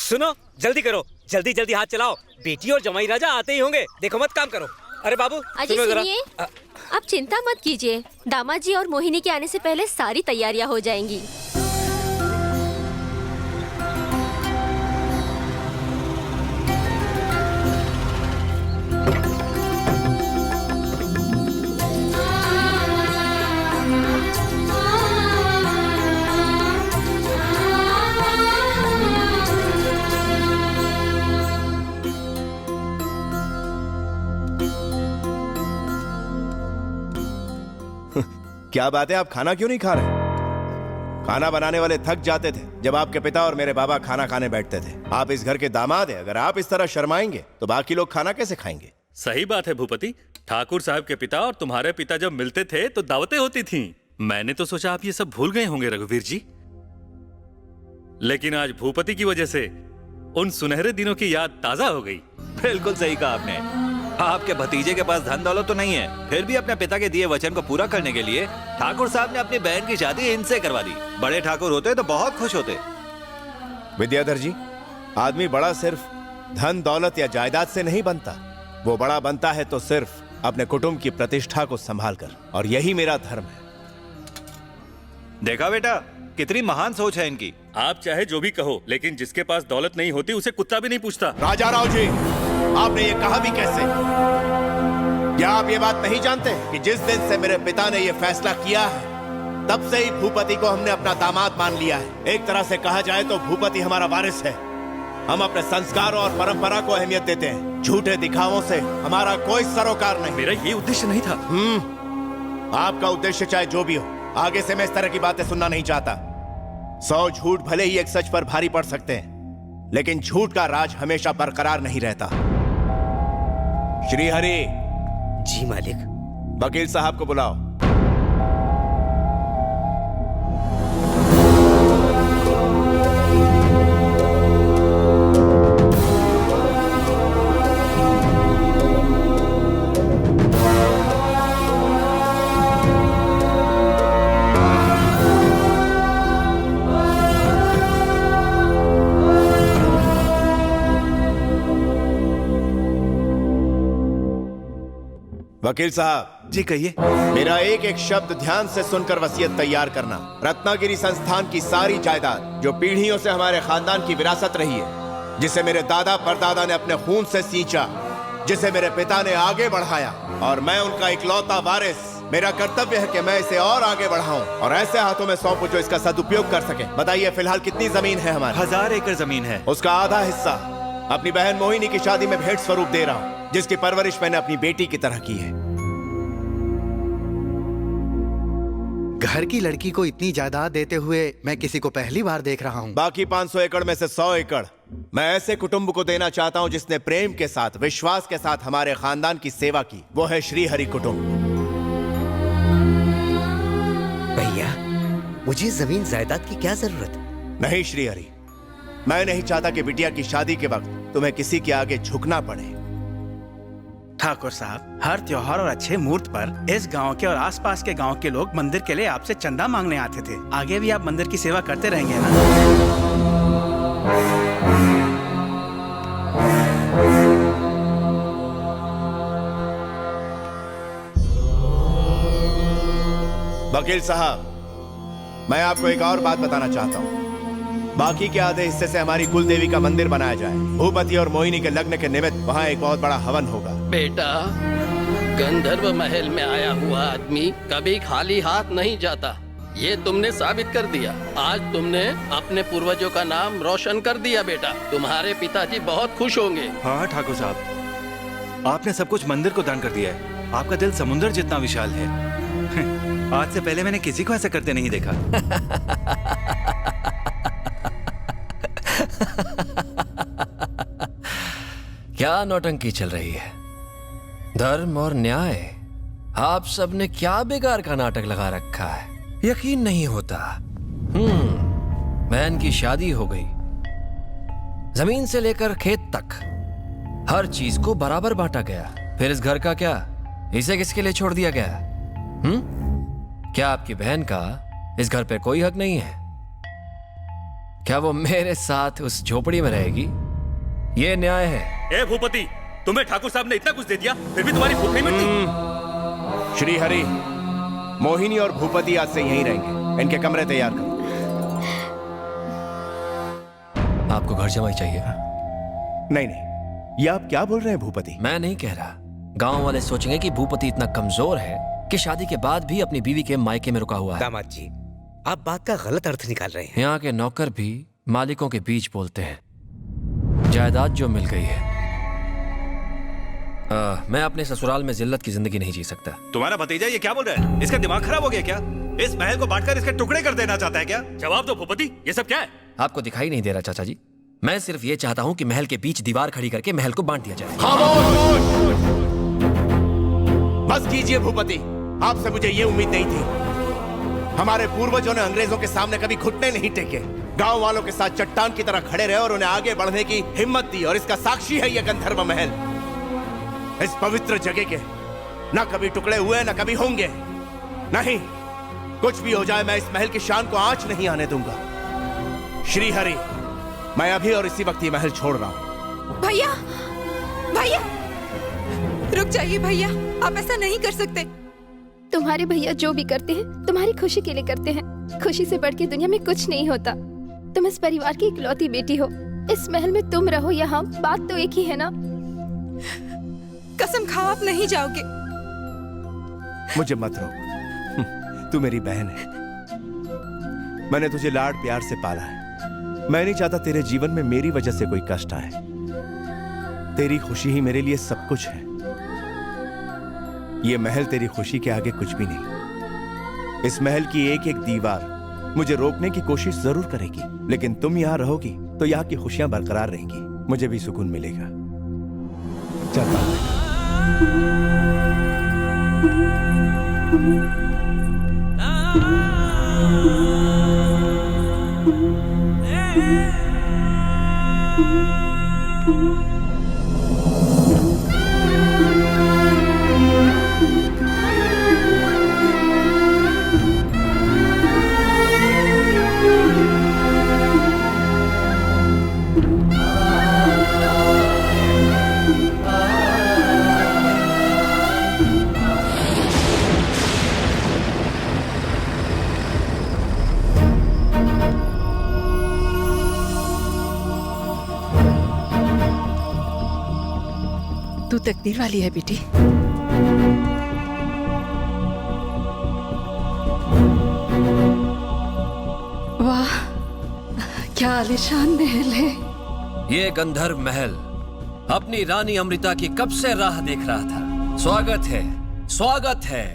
सुनो, जल्दी करो, जल्दी जल्दी हाथ चलाओ, बेटी और जमाई राजा आते ही होंगे। देखो मत, काम करो। अरे बाबू अजय सुनो जरा। सुनिए, आप चिंता मत कीजिए, दामाद जी और मोहिनी के आने से पहले सारी तैयारियां हो जाएंगी। क्या बात है, आप खाना क्यों नहीं खा रहे? खाना बनाने वाले थक जाते थे जब आपके पिता और मेरे बाबा खाना खाने बैठते थे। आप इस घर के दामाद हैं, अगर आप इस तरह शर्माएंगे तो बाकी लोग खाना कैसे खाएंगे? सही बात है भूपति। ठाकुर साहब के पिता और तुम्हारे पिता जब मिलते थे तो दावतें होती थीं। मैंने तो सोचा आप ये सब भूल गए होंगे रघुवीर जी, लेकिन आज भूपति की वजह से उन सुनहरे दिनों की याद ताजा हो गई। बिल्कुल सही कहा आपने। आपके भतीजे के पास धन दौलत तो नहीं है, फिर भी अपने पिता के दिए वचन को पूरा करने के लिए ठाकुर साहब ने अपनी बहन की शादी इनसे करवा दी। बड़े ठाकुर होते तो बहुत खुश होते। विद्याधर जी, आदमी बड़ा सिर्फ धन दौलत या जायदाद से नहीं बनता, वो बड़ा बनता है तो सिर्फ अपने कुटुंब की प्रतिष्ठा को संभाल कर, और यही मेरा धर्म है। देखा बेटा, कितनी महान सोच है इनकी। आप चाहे जो भी कहो, लेकिन जिसके पास दौलत नहीं होती उसे कुत्ता भी नहीं पूछता। राजा राव जी, आपने ये कहा भी कैसे? क्या आप ये बात नहीं जानते कि जिस दिन से मेरे पिता ने ये फैसला किया है, तब से ही भूपति को हमने अपना दामाद मान लिया है। एक तरह से कहा जाए तो भूपति हमारा वारिस है। हम अपने संस्कारों और परंपरा को अहमियत देते हैं। झूठे दिखावों से हमारा कोई सरोकार नहीं। मेरा ये उद्देश्य नहीं था। आपका उद्देश्य चाहे जो भी हो, आगे से मैं इस तरह की बातें सुनना नहीं चाहता। 100 झूठ भले ही एक सच पर भारी पड़ सकते हैं, लेकिन झूठ का राज हमेशा बरकरार नहीं रहता। श्रीहरि। जी मालिक। वकील साहब को बुलाओ। वकील साहब जी कहिए। मेरा एक एक शब्द ध्यान से सुनकर वसीयत तैयार करना। रत्नागिरी संस्थान की सारी जायदाद जो पीढ़ियों से हमारे खानदान की विरासत रही है, जिसे मेरे दादा परदादा ने अपने खून से सींचा, जिसे मेरे पिता ने आगे बढ़ाया और मैं उनका इकलौता वारिस, मेरा कर्तव्य है कि मैं इसे और आगे बढ़ाऊं और ऐसे हाथों में सौंपूं जो इसका सदुपयोग कर सके। बताइए फिलहाल कितनी जमीन है हमारी? 1000 एकड़ जमीन है। उसका आधा हिस्सा अपनी बहन मोहिनी की शादी में भेंट स्वरूप दे रहा हूं, जिसकी परवरिश मैंने अपनी बेटी की तरह की है। घर की लड़की को इतनी जायदाद देते हुए मैं किसी को पहली बार देख रहा हूँ। बाकी 500 एकड़ में से 100 एकड़ मैं ऐसे कुटुंब को देना चाहता हूँ जिसने प्रेम के साथ, विश्वास के साथ हमारे खानदान की सेवा की। वो है श्रीहरि कुटुंब। भैया, मुझे जमीन जायदाद की क्या जरूरत? नहीं श्रीहरि, मैं नहीं चाहता कि बिटिया की शादी के वक्त तुम्हें किसी के आगे झुकना पड़े। ठाकुर साहब, हर त्योहार और अच्छे मुहूर्त पर इस गांव के और आसपास के गांव के लोग मंदिर के लिए आपसे चंदा मांगने आते थे। आगे भी आप मंदिर की सेवा करते रहेंगे ना? वकील साहब, मैं आपको एक और बात बताना चाहता हूँ। बाकी के आधे हिस्से से हमारी कुल देवी का मंदिर बनाया जाए। भूपति और मोहिनी के लग्न के निमित्त वहाँ एक बहुत बड़ा हवन होगा। बेटा, गंधर्व महल में आया हुआ आदमी कभी खाली हाथ नहीं जाता। ये तुमने साबित कर दिया। आज तुमने अपने पूर्वजों का नाम रोशन कर दिया बेटा। तुम्हारे पिताजी बहुत खुश होंगे। हाँ ठाकुर साहब, आपने सब कुछ मंदिर को दान कर दिया है। आपका दिल समुद्र जितना विशाल है। आज से पहले मैंने किसी को ऐसा करते नहीं देखा। क्या नौटंकी चल रही है? धर्म और न्याय, आप सबने क्या बेकार का नाटक लगा रखा है। यकीन नहीं होता। बहन की शादी हो गई, जमीन से लेकर खेत तक हर चीज को बराबर बांटा गया। फिर इस घर का क्या? इसे किसके लिए छोड़ दिया गया? क्या आपकी बहन का इस घर पे कोई हक नहीं है? क्या वो मेरे साथ उस झोपड़ी में रहेगी? ये न्याय है? ए भूपति, तुम्हें ठाकुर साहब ने इतना कुछ दे दिया, फिर भी तुम्हारी भूख नहीं मिटती? श्री हरि, मोहिनी और भूपति आज से यहीं रहेंगे। इनके कमरे तैयार करो। आपको घर जमाई चाहिए? नहीं नहीं, ये आप क्या बोल रहे हैं भूपति? मैं नहीं कह रहा। गांव वाले सोचेंगे कि भूपति इतना कमजोर है कि शादी के बाद भी अपनी बीवी के मायके में रुका हुआ है। दामाद जी, आप बात का गलत अर्थ निकाल रहे हैं। यहाँ के नौकर भी मालिकों के बीच बोलते हैं। जायदाद जो मिल गई है, मैं अपने ससुराल में जिल्लत की जिंदगी नहीं जी सकता। तुम्हारा भतीजा ये क्या बोल रहा है? इसका दिमाग खराब हो गया क्या? इस महल को बांटकर इसके टुकड़े कर देना चाहता है क्या? जवाब दो भूपति, ये सब क्या है? आपको दिखाई नहीं दे रहा चाचा जी? मैं सिर्फ ये चाहता हूँ कि महल के बीच दीवार खड़ी करके महल को बांट दिया जाए। बस कीजिए भूपति, आपसे मुझे ये उम्मीद नहीं थी। हमारे पूर्वजों ने अंग्रेजों के सामने कभी घुटने नहीं टेके, गांव वालों के साथ चट्टान की तरह खड़े रहे और उन्हें आगे बढ़ने की हिम्मत दी, और इसका साक्षी है ये गंधर्व महल। इस पवित्र जगह के ना कभी टुकड़े हुए ना कभी होंगे। नहीं, कुछ भी हो जाए मैं इस महल की शान को आंच नहीं आने दूंगा। श्री हरि, मैं अभी और इसी वक्त ये महल छोड़ रहा हूं। भैया, भैया रुक जाइए भैया, आप ऐसा नहीं कर सकते। तुम्हारे भैया जो भी करते हैं तुम्हारी खुशी के लिए करते हैं। खुशी से बढ़ के दुनिया में कुछ नहीं होता। तुम इस परिवार की इकलौती बेटी हो। इस महल में तुम रहो या हम, बात तो एक ही है ना। कसम खाओ आप नहीं जाओगे। मुझे मत रोक, तू मेरी बहन है। मैंने तुझे लाड प्यार से पाला है। मैं नहीं चाहता तेरे जीवन में मेरी वजह से कोई कष्ट आए। तेरी खुशी ही मेरे लिए सब कुछ है। ये महल तेरी खुशी के आगे कुछ भी नहीं। इस महल की एक एक दीवार मुझे रोकने की कोशिश जरूर करेगी, लेकिन तुम यहां रहोगी तो यहाँ की खुशियां बरकरार रहेंगी। मुझे भी सुकून मिलेगा। चल तू तकदीर वाली है बेटी। वाह, क्या आलीशान महल है। ये गंधर्व महल अपनी रानी अमृता की कब से राह देख रहा था। स्वागत है, स्वागत है।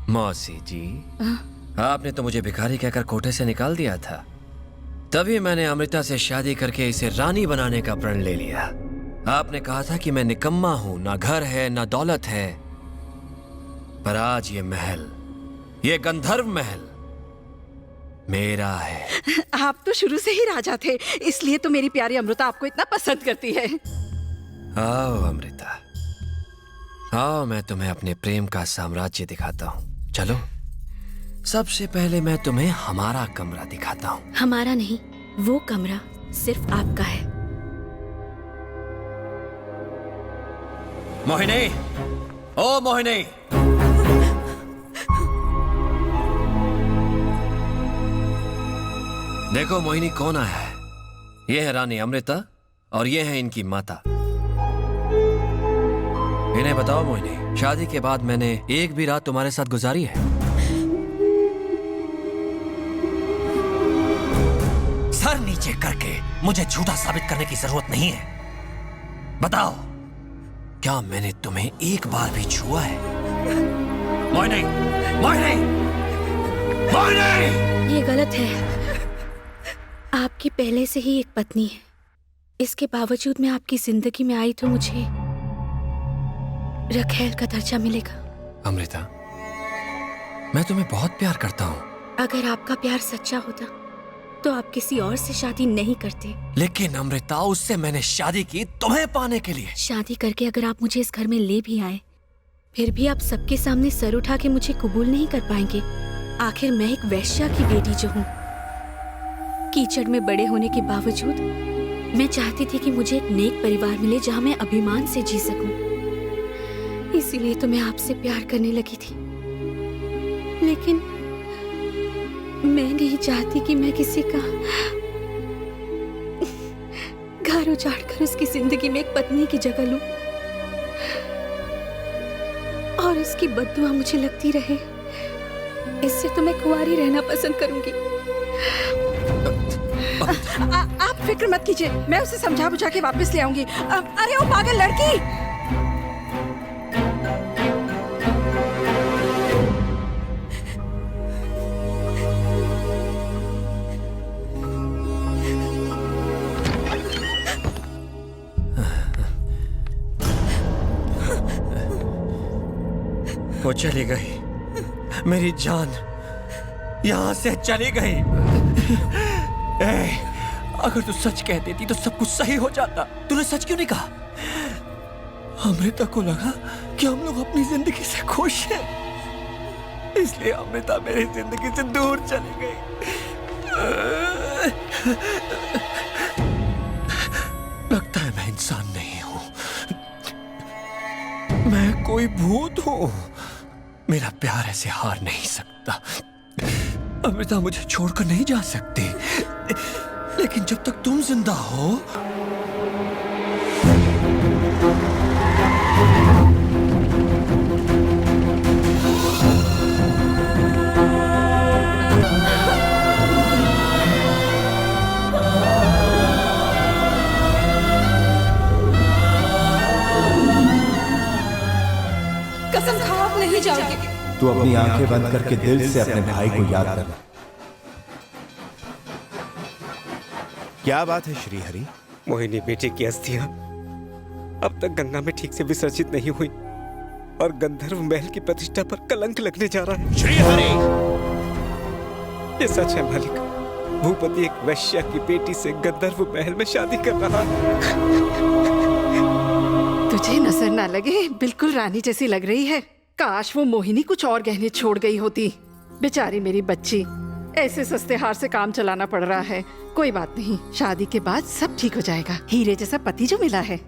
मौसी जी, आपने तो मुझे भिखारी कहकर कोठे से निकाल दिया था। तभी मैंने अमृता से शादी करके इसे रानी बनाने का प्रण ले लिया। आपने कहा था कि मैं निकम्मा हूं, ना घर है ना दौलत है, पर आज ये महल, ये गंधर्व महल मेरा है। आप तो शुरू से ही राजा थे, इसलिए तो मेरी प्यारी अमृता आपको इतना पसंद करती है। आओ अमृता, आओ, मैं तुम्हें अपने प्रेम का साम्राज्य दिखाता हूँ। चलो, सबसे पहले मैं तुम्हें हमारा कमरा दिखाता हूँ। हमारा नहीं, वो कमरा सिर्फ आपका है। मोहिनी, ओ मोहिनी, देखो मोहिनी कौन आया है। ये है रानी अमृता और ये है इनकी माता। इन्हें बताओ मोहिनी, शादी के बाद मैंने एक भी रात तुम्हारे साथ गुजारी है? सर नीचे करके मुझे झूठा साबित करने की जरूरत नहीं है। बताओ, क्या मैंने तुम्हें एक बार भी छुआ है? मोहिनी, मोहिनी, मोहिनी! ये गलत है। आपकी पहले से ही एक पत्नी है। इसके बावजूद मैं आपकी जिंदगी में आई तो मुझे रखैल का दर्जा मिलेगा। अमृता, मैं तुम्हें बहुत प्यार करता हूँ। अगर आपका प्यार सच्चा होता तो आप किसी और से शादी नहीं करते। लेकिन अमृता, उससे मैंने शादी की तुम्हें पाने के लिए। शादी करके अगर आप मुझे इस घर में ले भी आए, फिर भी आप सबके सामने सर उठा के मुझे कबूल नहीं कर पाएंगे। आखिर मैं एक वैश्या की बेटी जो हूँ, कीचड़ में बड़े होने के बावजूद मैं चाहती थी कि मुझे एक नेक परिवार मिले जहाँ मैं अभिमान से जी सकूं। इसीलिए तो मैं आपसे प्यार करने लगी थी। लेकिन मैं नहीं चाहती कि मैं किसी का घर उजाड़ कर उसकी जिंदगी में एक पत्नी की जगह लूं और इसकी बद्दुआ मुझे लगती रहे। इससे तो मैं कुंवारी रहना पसंद करूंगी। आप फिक्र मत कीजिए, मैं उसे समझा बुझा के वापस ले आऊंगी। अरे वो पागल लड़की! वो चली गई, मेरी जान यहां से चली गई। अगर तू सच कह देती तो सब कुछ सही हो जाता। तूने सच क्यों नहीं कहा? अमृता को लगा कि हम लोग अपनी जिंदगी से खुश हैं, इसलिए अमृता मेरी जिंदगी से दूर चली गई। लगता है मैं इंसान नहीं हूं, मैं कोई भूत हूं। मेरा प्यार ऐसे हार नहीं सकता। अमृता मुझे छोड़कर नहीं जा सकती, लेकिन जब तक तुम जिंदा हो कसम खाओ आप नहीं जाओगे। तू अपनी आंखें बंद करके दिल से अपने भाई को याद करना। क्या बात है श्रीहरि? मोहिनी बेटे की अस्थियां अब तक गंगा में ठीक से विसर्जित नहीं हुई और गंधर्व महल की प्रतिष्ठा पर कलंक लगने जा रहा है। श्रीहरि! ये सच है मालिक, भूपति एक वैश्या की बेटी से गंधर्व महल में शादी कर रहा है। तुझे नजर ना लगे, बिल्कुल रानी जैसी लग रही है। काश वो मोहिनी कुछ और गहने छोड़ गई होती। बेचारी मेरी बच्ची, ऐसे सस्ते हार से काम चलाना पड़ रहा है। कोई बात नहीं, शादी के बाद सब ठीक हो जाएगा। हीरे जैसा पति जो मिला है।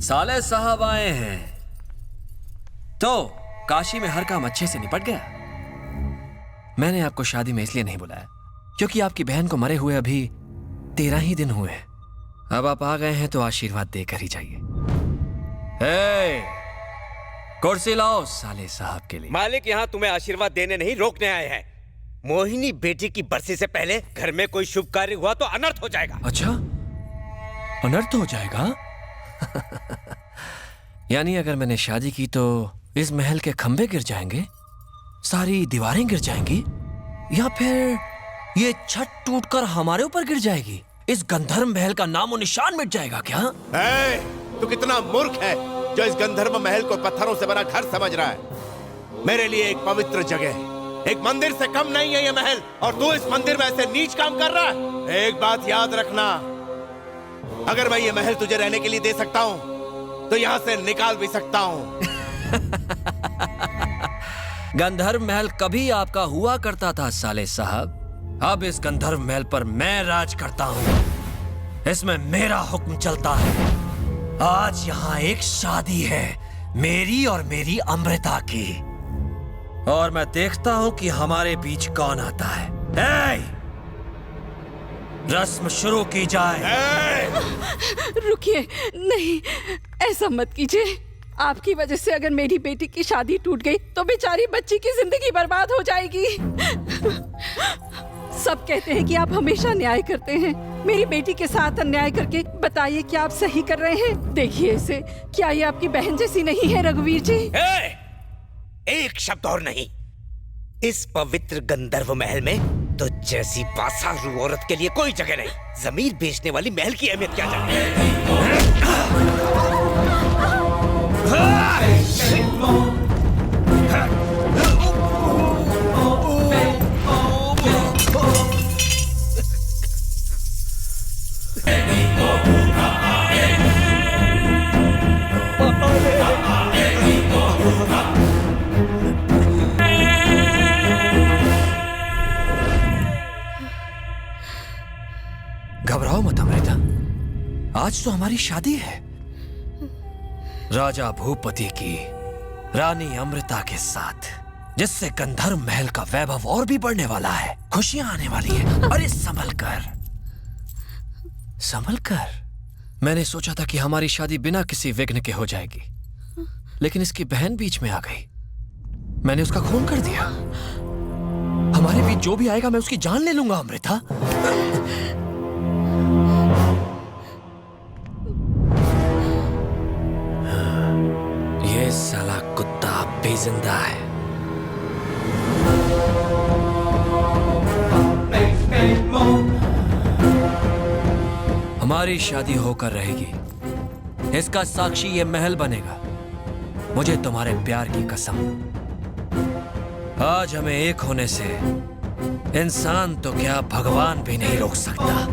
साले साहब आए हैं तो काशी में हर काम अच्छे से निपट गया। मैंने आपको शादी में इसलिए नहीं बुलाया क्योंकि आपकी बहन को मरे हुए अभी 13 ही दिन हुए हैं। अब आप आ गए हैं तो आशीर्वाद देकर ही जाइए। कुर्सी लाओ साले साहब के लिए। मालिक यहाँ तुम्हें आशीर्वाद देने नहीं रोकने आए हैं। मोहिनी बेटी की बरसी से पहले घर में कोई शुभ कार्य हुआ तो अनर्थ हो जाएगा। अच्छा, अनर्थ हो जाएगा? यानी अगर मैंने शादी की तो इस महल के खंभे गिर जाएंगे, सारी दीवारें गिर जाएंगी, या फिर ये छत टूटकर हमारे ऊपर गिर जाएगी? इस गंधर्व महल का नामो निशान मिट जाएगा क्या? तू कितना मूर्ख है जो इस गंधर्व महल को पत्थरों से बना घर समझ रहा है। मेरे लिए एक पवित्र जगह है, एक मंदिर से कम नहीं है ये महल, और तू इस मंदिर में ऐसे नीच काम कर रहा है। एक बात याद रखना, अगर मैं ये महल तुझे रहने के लिए दे सकता हूँ तो यहाँ से निकाल भी सकता हूँ। गंधर्व महल कभी आपका हुआ करता था साले साहब। अब इस गंधर्व महल पर मैं राज करता हूँ, इसमें मेरा हुक्म चलता है। आज यहाँ एक शादी है, मेरी और मेरी अमृता की, और मैं देखता हूँ कि हमारे बीच कौन आता है। रस्म शुरू की जाए। रुकिए, नहीं, ऐसा मत कीजिए। आपकी वजह से अगर मेरी बेटी की शादी टूट गई तो बेचारी बच्ची की जिंदगी बर्बाद हो जाएगी। सब कहते हैं कि आप हमेशा न्याय करते हैं। मेरी बेटी के साथ अन्याय करके बताइए कि आप सही कर रहे हैं? देखिए इसे, क्या ये आपकी बहन जैसी नहीं है रघुवीर जी? एक शब्द और नहीं। इस पवित्र गंधर्व महल में तो जैसी बासारू औरत के लिए कोई जगह नहीं। जमीन बेचने वाली महल की अहमियत क्या जाने। घबराओ मत अमृता, आज तो हमारी शादी है राजा भूपति की रानी अमृता के साथ, जिससे गंधर्व महल का वैभव और भी बढ़ने वाला है, खुशियां आने वाली है। अरे संभल कर, संभल कर। मैंने सोचा था कि हमारी शादी बिना किसी विघ्न के हो जाएगी, लेकिन इसकी बहन बीच में आ गई। मैंने उसका खून कर दिया। हमारे बीच जो भी आएगा मैं उसकी जान ले लूंगा अमृता। ये साला कुत्ता अब भी जिंदा है। हमारी शादी होकर रहेगी, इसका साक्षी ये महल बनेगा। मुझे तुम्हारे प्यार की कसम, आज हमें एक होने से इंसान तो क्या भगवान भी नहीं रोक सकता।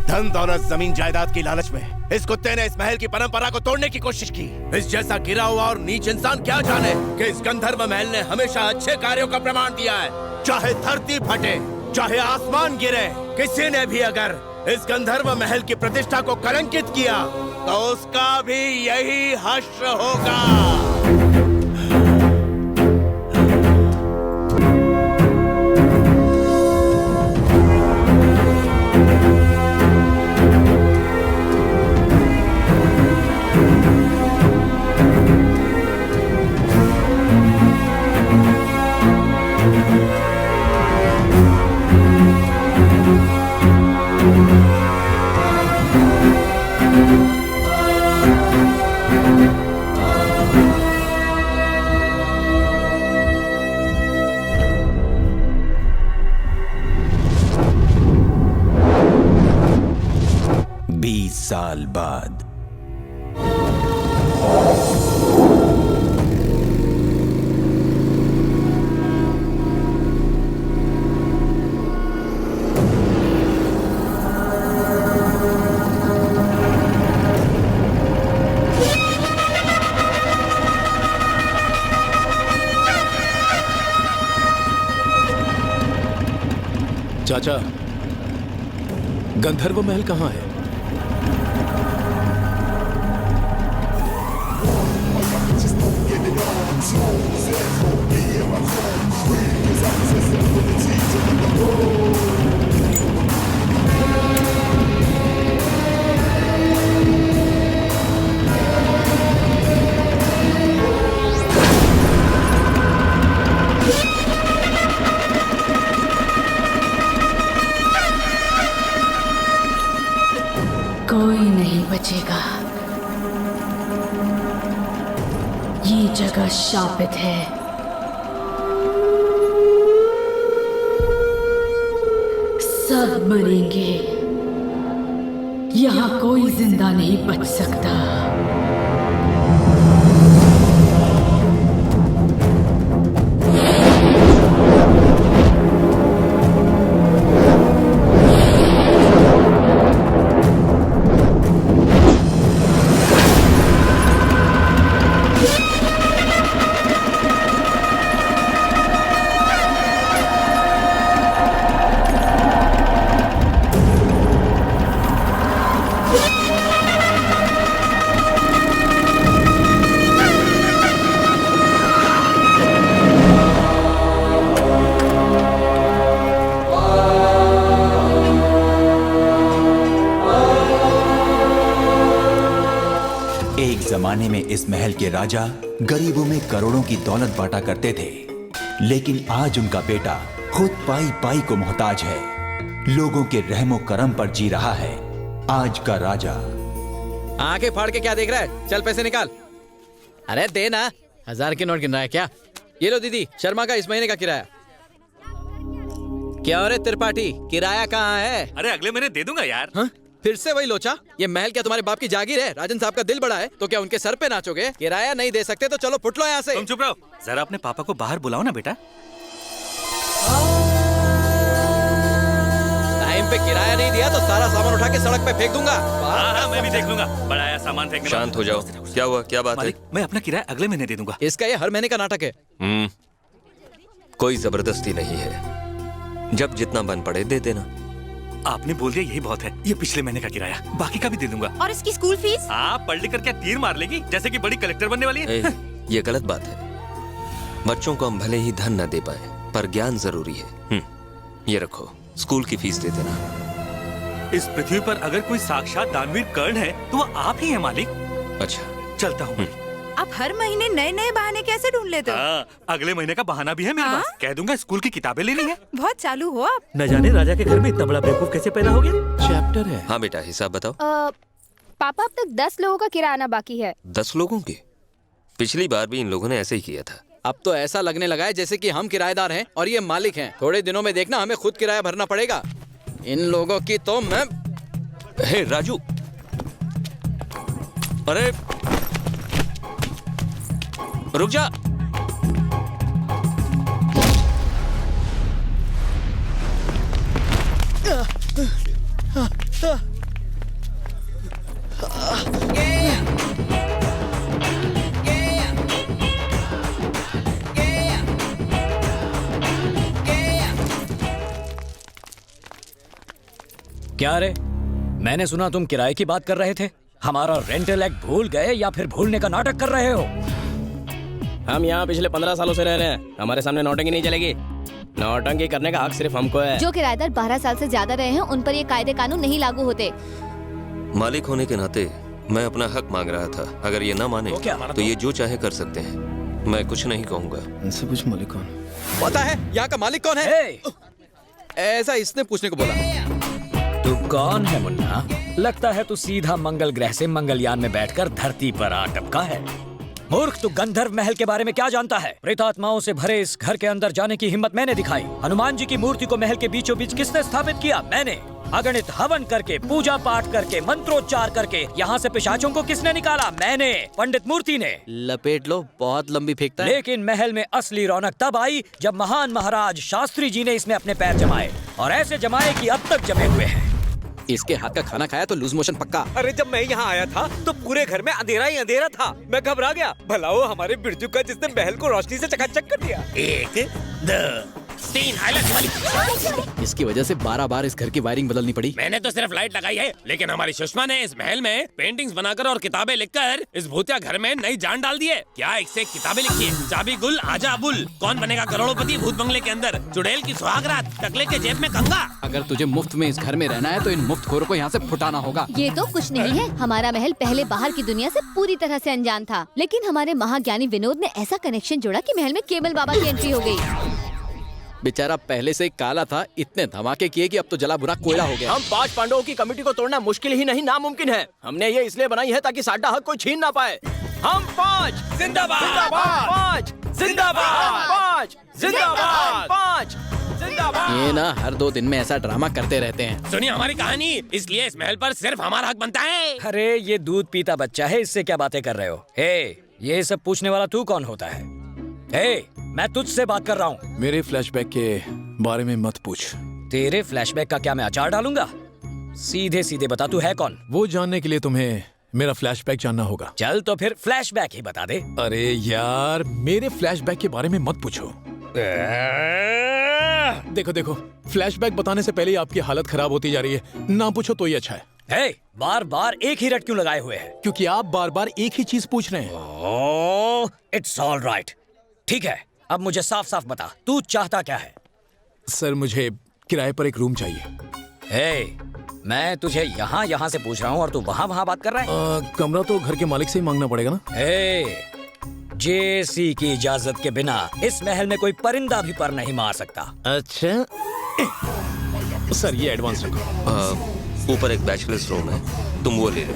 धन दौलत जमीन जायदाद की लालच में इस कुत्ते ने इस महल की परंपरा को तोड़ने की कोशिश की। इस जैसा गिरा हुआ और नीच इंसान क्या जाने कि इस गंधर्व महल ने हमेशा अच्छे कार्यों का प्रमाण दिया है। चाहे धरती फटे, चाहे आसमान गिरे, किसी ने भी अगर इस गंधर्व महल की प्रतिष्ठा को कलंकित किया तो उसका भी यही हश्र होगा। साल बाद चाचा, गंधर्व महल कहाँ है? कोई नहीं बचेगा। ये जगह शापित है। सब मरेंगे, यहाँ कोई जिंदा नहीं बच सकता। जमाने में इस महल के राजा गरीबों में करोड़ों की दौलत बांटा करते थे, लेकिन आज उनका बेटा खुद पाई पाई को मोहताज है, लोगों के रहमो करम पर जी रहा है आज का राजा। आंखें फाड़ के क्या देख रहा है? चल पैसे निकाल। अरे दे ना, 1000 के नोट गिन रहा है क्या? ये लो दीदी, शर्मा का इस महीने का किराया। क्या रे त्रिपाठी, किराया कहाँ है? अरे अगले महीने दे दूंगा यार। हाँ? फिर से वही लोचा? ये महल क्या तुम्हारे बाप की जागीर है? राजन साहब का दिल बड़ा है तो क्या उनके सर पे नाचोगे? किराया नहीं दे सकते तो चलो फुट लो यहाँ से। तुम चुप रहो, जरा अपने पापा को बाहर बुलाओ ना बेटा। टाइम पे किराया नहीं दिया तो सारा सामान उठा के सड़क पे फेंक दूंगा। हाँ, मैं भी देख लूंगा। बढ़ाया सामान फेंकने। शांत हो जाओ। क्या हुआ, क्या बात है? मैं अपना किराया अगले महीने दे दूंगा। इसका ये हर महीने का नाटक है। कोई जबरदस्ती नहीं है, जब जितना बन पड़े दे देना। आपने बोल दिया यही बहुत है। ये पिछले महीने का किराया, बाकी का भी दे दूंगा। और इसकी स्कूल फीस? आप पढ़ लिख कर क्या तीर मार लेगी जैसे कि बड़ी कलेक्टर बनने वाली है? ये गलत बात है। बच्चों को हम भले ही धन न दे पाए, पर ज्ञान जरूरी है। ये रखो, स्कूल की फीस दे देना। इस पृथ्वी पर अगर कोई साक्षात दानवीर कर्ण है तो वो आप ही है मालिक। अच्छा, चलता हूँ। आप हर महीने नए नए बहाने कैसे ढूंढ लेते हो? अगले महीने का बहाना भी है मेरे पास। कह दूंगा स्कूल की किताबें लेनी है। बहुत चालू हो आप। न जाने राजा के घर में इतना बड़ा बेवकूफ कैसे पैदा हो गया। चैप्टर है। हाँ बेटा, हिसाब बताओ। पापा अब तक 10 लोगों का किराया आना बाकी है। 10 लोगों की? पिछली बार भी इन लोगों ने ऐसे ही किया था। अब तो ऐसा लगने लगा है जैसे कि हम किराएदार हैं और ये मालिक हैं। थोड़े दिनों में देखना हमें खुद किराया भरना पड़ेगा। इन लोगों की तो मैं। हे राजू, अरे रुक जा। क्या रे, मैंने सुना तुम किराए की बात कर रहे थे। हमारा रेंटल एक्ट भूल गए या फिर भूलने का नाटक कर रहे हो? हम यहाँ पिछले 15 सालों से रह रहे हैं, हमारे सामने नौटंकी नहीं चलेगी। नौटंकी करने का हक सिर्फ हमको है। जो किराएदार 12 साल से ज्यादा रहे हैं उन पर ये कायदे कानून नहीं लागू होते। मालिक होने के नाते मैं अपना हक मांग रहा था। अगर ये ना माने तो ये जो चाहे कर सकते हैं, मैं कुछ नहीं कहूँगा। इनसे कुछ मालिक कौन? पता है यहाँ का मालिक कौन है? ऐसा इसने पूछने को बोला। तू कौन है मुन्ना? लगता है तू सीधा मंगल ग्रह से मंगलयान में बैठकर धरती पर आ टपका है। मूर्ख, तू गंधर्व महल के बारे में क्या जानता है? प्रेतात्माओं से भरे इस घर के अंदर जाने की हिम्मत मैंने दिखाई। हनुमान जी की मूर्ति को महल के बीचों बीच किसने स्थापित किया? मैंने। अगणित हवन करके, पूजा पाठ करके, मंत्रोच्चार करके यहाँ से पिशाचों को किसने निकाला? मैंने। पंडित मूर्ति ने। लपेट लो, बहुत लंबी फेंकता है। लेकिन महल में असली रौनक तब आई जब महान महाराज शास्त्री जी ने इसमें अपने पैर जमाए, और ऐसे जमाए कि अब तक जमे हुए हैं। इसके हाथ का खाना खाया तो लूज मोशन पक्का। अरे जब मैं यहाँ आया था तो पूरे घर में अंधेरा ही अंधेरा था। मैं घबरा गया। भला वो हमारे बिरजू का जिसने महल को रोशनी से चकाचक कर दिया। 1 2 3 हाईलाइट वाली। इसकी वजह से 12 बार इस घर की वायरिंग बदलनी पड़ी। मैंने तो सिर्फ लाइट लगाई है, लेकिन हमारी सुषमा ने इस महल में पेंटिंग्स बनाकर और किताबें लिखकर इस भूतिया घर में नई जान डाल दी है। क्या एक से एक किताबें लिखी है। चाबी गुल आजा अबुल, कौन बनेगा करोड़पति भूत बंगले के अंदर, चुड़ैल की सुहाग रात, टकले के जेब में कंगा। अगर तुझे मुफ्त में इस घर में रहना है तो इन मुफ्तखोरों को यहाँ से फुटाना होगा। ये तो कुछ नहीं है। हमारा महल पहले बाहर की दुनिया से पूरी तरह से अनजान था, लेकिन हमारे महाज्ञानी विनोद ने ऐसा कनेक्शन जोड़ा कि महल में केवल बाबा की एंट्री हो गई। बेचारा पहले से ही काला था, इतने धमाके किए कि अब तो जला बुरा कोयला हो गया। हम 5 पांडवों की कमेटी को तोड़ना मुश्किल ही नहीं नामुमकिन है। हमने ये इसलिए बनाई है ताकि साडा हक कोई छीन ना पाए। हम 5 जिंदाबाद, 5 जिंदाबाद, 5 जिंदाबाद, 5 जिंदाबाद। ये ना हर 2 दिन में ऐसा ड्रामा करते रहते हैं। सुनिए हमारी कहानी, इसलिए इस महल पर सिर्फ हमारा हक बनता है। अरे ये दूध पीता बच्चा है, इससे क्या बातें कर रहे हो? ये सब पूछने वाला तू कौन होता है? मैं तुझसे बात कर रहा हूँ। मेरे फ्लैशबैक के बारे में मत पूछ। तेरे फ्लैशबैक का क्या मैं अचार डालूंगा? सीधे सीधे बता, तू है कौन? वो जानने के लिए तुम्हें मेरा फ्लैशबैक जानना होगा। चल तो फिर फ्लैशबैक ही बता दे। अरे यार, मेरे फ्लैशबैक के बारे में मत पूछो। देखो, फ्लैशबैक बताने से पहले ही आपकी हालत खराब होती जा रही है। ना पूछो तो ही अच्छा है। बार बार एक ही रट क्यों लगाए हुए हैं? क्योंकि आप बार बार एक ही चीज पूछ रहे हैं। It's all right. ठीक है, अब मुझे साफ साफ बता, तू चाहता क्या है? सर, मुझे किराए पर एक रूम चाहिए। मैं तुझे यहाँ से पूछ रहा हूँ और तू वहाँ बात कर रहा है। कमरा तो घर के मालिक से ही मांगना पड़ेगा ना। जेसी की इजाजत के बिना इस महल में कोई परिंदा भी पर नहीं मार सकता। अच्छा सर, ये एडवांस रखो। ऊपर एक बैचलर्स रूम है, तुम वो ले लो।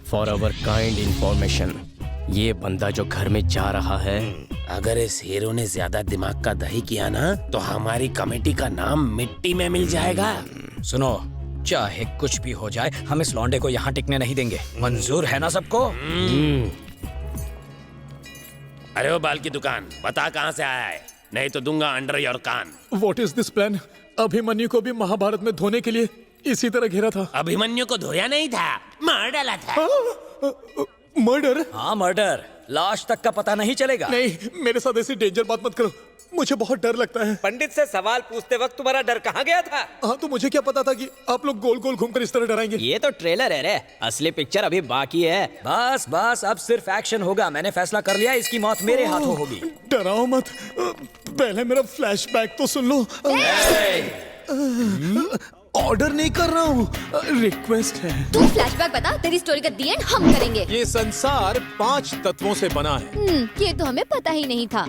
फॉर अवर काइंड इंफॉर्मेशन, ये बंदा जो घर में जा रहा है, अगर इस हीरो ने ज्यादा दिमाग का दही किया ना तो हमारी कमेटी का नाम मिट्टी में मिल जाएगा। सुनो, चाहे कुछ भी हो जाए हम इस लौंडे को यहाँ टिकने नहीं देंगे। मंजूर है ना सबको? अरे वो बाल की दुकान, बता कहाँ से आया है, नहीं तो दूंगा अंडर योर कान। What is this plan? Abhimanyu को भी महाभारत में धोने के लिए इसी तरह घेरा था। अभिमन्यु को धोया नहीं था, मार डाला था। मर्डर? हाँ मर्डर। लाश तक का पता नहीं चलेगा। नहीं, मेरे साथ ऐसी डेंजर बात मत करो, मुझे बहुत डर लगता है। पंडित से सवाल पूछते वक्त तुम्हारा डर कहाँ गया था? हाँ, तो मुझे क्या पता था कि आप लोग गोल गोल घूमकर इस तरह डराएंगे। ये तो ट्रेलर है रे, असली पिक्चर अभी बाकी है। बस अब सिर्फ एक्शन होगा। मैंने फैसला कर लिया, इसकी मौत मेरे हाथों होगी। डराओ मत, पहले मेरा फ्लैशबैक तो सुन लो। ऑर्डर नहीं कर रहा हूँ, रिक्वेस्ट है। तू फ्लैशबैक बता, तेरी स्टोरी का दी एंड हम करेंगे। ये संसार 5 तत्वों से बना है। ये तो हमें पता ही नहीं था।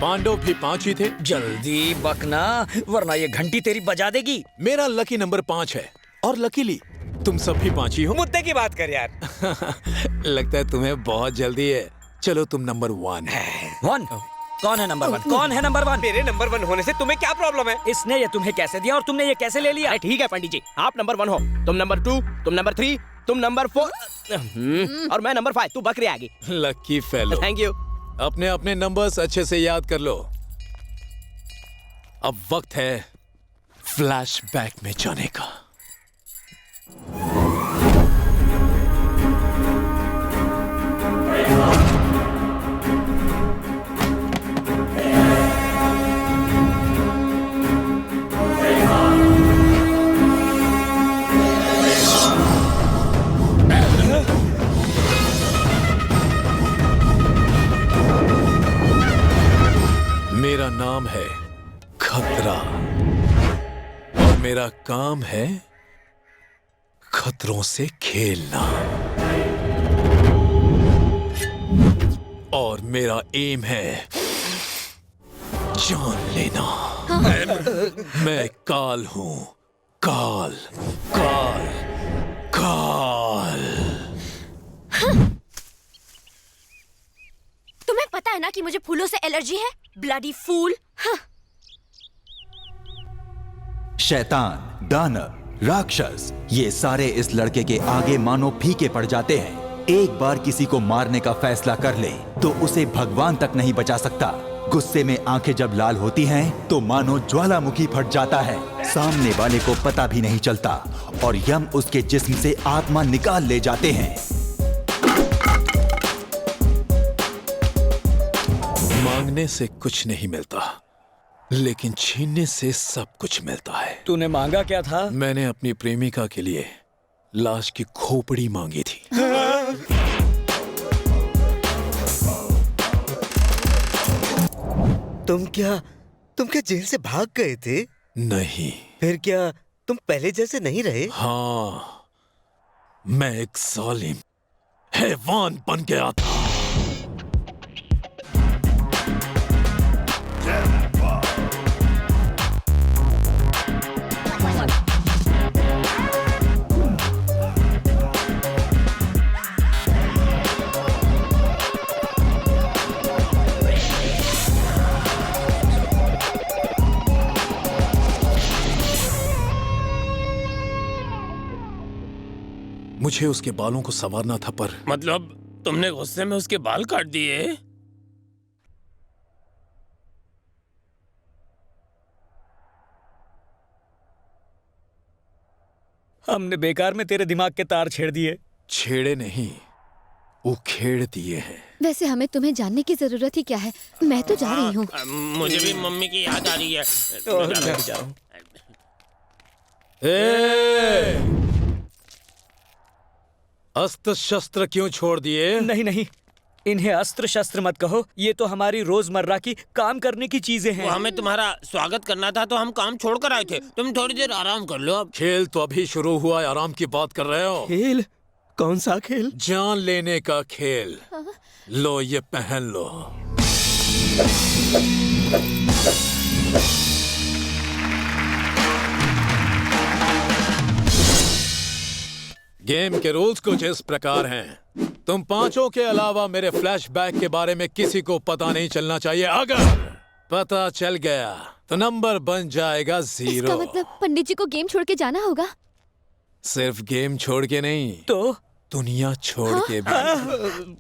पांडव भी 5 ही थे। जल्दी बकना वरना ये घंटी तेरी बजा देगी। मेरा लकी नंबर 5 है और लकीली तुम सब भी 5 ही हो। मुद्दे की बात कर यार। लगता है तुम्हें बहुत जल्दी है। चलो तुम नंबर 1। कौन है नंबर 1? कौन है नंबर 1? मेरे नंबर 1 होने से तुम्हें क्या प्रॉब्लम है? इसने ये तुम्हें कैसे दिया और तुमने ये कैसे ले लिया? ठीक है पंडित जी, आप नंबर 1 हो, तुम नंबर 2, तुम नंबर 3, तुम नंबर 4 और मैं नंबर 5। तू बकरी आ गई। Lucky fellow. Thank you. अपने अपने नंबर्स अच्छे से याद कर लो। अब वक्त है फ्लैशबैक में जाने का। मेरा नाम है खतरा और मेरा काम है खतरों से खेलना। और मेरा एम है जान लेना। मैं काल हूं, काल काल काल। तुम्हें पता है ना कि मुझे फूलों से एलर्जी है? ब्लडी फूल। शैतान, दानव, राक्षस, ये सारे इस लड़के के आगे मानो फीके पड़ जाते हैं। एक बार किसी को मारने का फैसला कर ले तो उसे भगवान तक नहीं बचा सकता। गुस्से में आंखें जब लाल होती हैं तो मानो ज्वालामुखी फट जाता है। सामने वाले को पता भी नहीं चलता और यम उसके जिस्म से आत्मा निकाल ले जाते हैं। मांगने से कुछ नहीं मिलता, लेकिन छीनने से सब कुछ मिलता है। तूने मांगा क्या था? मैंने अपनी प्रेमिका के लिए लाश की खोपड़ी मांगी थी। तुम क्या जेल से भाग गए थे? नहीं। फिर क्या तुम पहले जैसे नहीं रहे? हाँ, मैं एक जालिम हैवान बन गया था। मुझे उसके बालों को संवारना था, पर मतलब तुमने गुस्से में उसके बाल काट दिए? हमने बेकार में तेरे दिमाग के तार छेड़ दिए। छेड़े नहीं, उखेड़ दिए हैं। वैसे हमें तुम्हें जानने की जरूरत ही क्या है? मैं तो जा रही हूँ। मुझे भी मम्मी की याद आ रही है। मैं भी जा रहा हूँ। अस्त्र शस्त्र क्यों छोड़ दिए? नहीं, इन्हें अस्त्र शस्त्र मत कहो, ये तो हमारी रोजमर्रा की काम करने की चीजें हैं। वो हमें तुम्हारा स्वागत करना था तो हम काम छोड़ कर आए थे। तुम थोड़ी देर आराम कर लो अब। खेल तो अभी शुरू हुआ है, आराम की बात कर रहे हो? खेल? कौन सा खेल? जान लेने का खेल। लो ये पहन लो। गेम के रूल्स कुछ इस प्रकार हैं। तुम पांचों के अलावा मेरे फ्लैशबैक के बारे में किसी को पता नहीं चलना चाहिए। अगर पता चल गया तो नंबर बन जाएगा 0। इसका मतलब पंडित जी को गेम छोड़ के जाना होगा? सिर्फ गेम छोड़ के नहीं, तो दुनिया छोड़ के भी।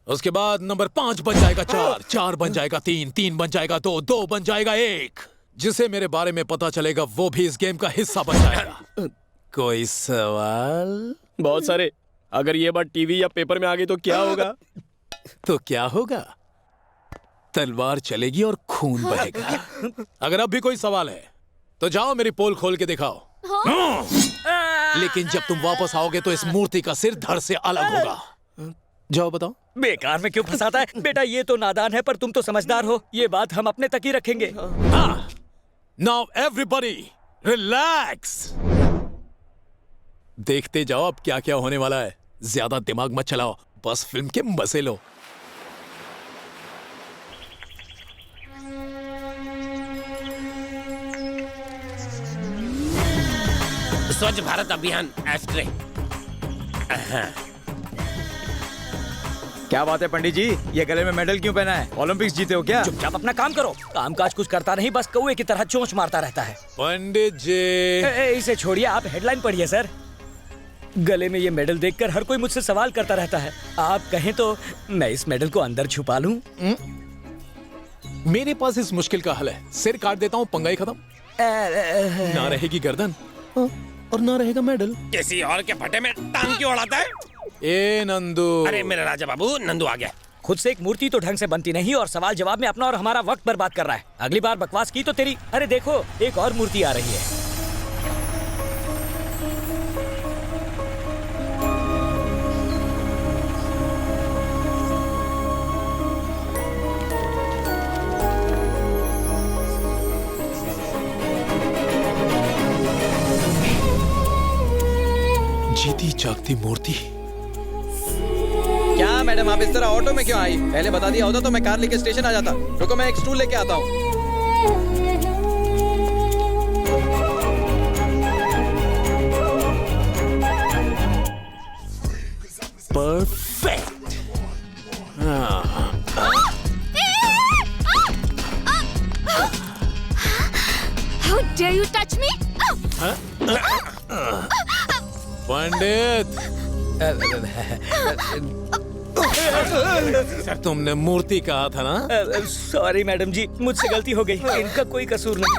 उसके बाद नंबर 5 बन जाएगा 4, 4 बन जाएगा 3, 3 बन जाएगा 2, 2 बन जाएगा 1। जिसे मेरे बारे में पता चलेगा वो भी इस गेम का हिस्सा बन जाएगा। कोई सवाल? बहुत सारे। अगर ये बात टीवी या पेपर में आ गई तो क्या होगा? तो क्या होगा? तलवार चलेगी और खून बहेगा। अगर अब भी कोई सवाल है तो जाओ मेरी पोल खोल के दिखाओ। लेकिन जब तुम वापस आओगे तो इस मूर्ति का सिर धड़ से अलग होगा। जाओ बताओ। बेकार में क्यों फंसाता है? बेटा ये तो नादान है पर तुम तो समझदार हो, ये बात हम अपने तक ही रखेंगे। Now everybody relax. देखते जाओ अब क्या क्या होने वाला है। ज्यादा दिमाग मत चलाओ, बस फिल्म के मजे लो। स्वच्छ भारत अभियान एस्ट्रे। क्या बात है पंडित जी, ये गले में मेडल क्यों पहना है? ओलंपिक्स जीते हो क्या? चुपचाप अपना काम करो। कामकाज कुछ करता नहीं, बस कौवे की तरह चोंच मारता रहता है। पंडित जी इसे छोड़िए, आप हेडलाइन पढ़िए सर। गले में ये मेडल देखकर हर कोई मुझसे सवाल करता रहता है। आप कहें तो मैं इस मेडल को अंदर छुपा लूं? मेरे पास इस मुश्किल का हल है। सिर काट देता हूँ, पंगा ही खत्म। ना रहेगी गर्दन और ना रहेगा मेडल। किसी और के फटे में टांग क्यों उड़ाता है? ए नंदू। अरे मेरा राजा बाबू, नंदू आ गया। खुद से एक मूर्ति तो ढंग से बनती नहीं और सवाल जवाब में अपना और हमारा वक्त बर्बाद कर रहा है। अगली बार बकवास की तो तेरी। अरे देखो, एक और मूर्ति आ रही है। जीती जागती मूर्ति। क्या मैडम, आप इस तरह ऑटो में क्यों आई? पहले बता दिया होता तो मैं कार लेके स्टेशन आ जाता। रुको, मैं एक स्टूल लेके आता हूँ। Perfect. How dare you touch me? पंडित, तुमने मूर्ति कहा था ना? सॉरी मैडम जी, मुझसे गलती हो गई। इनका कोई कसूर नहीं।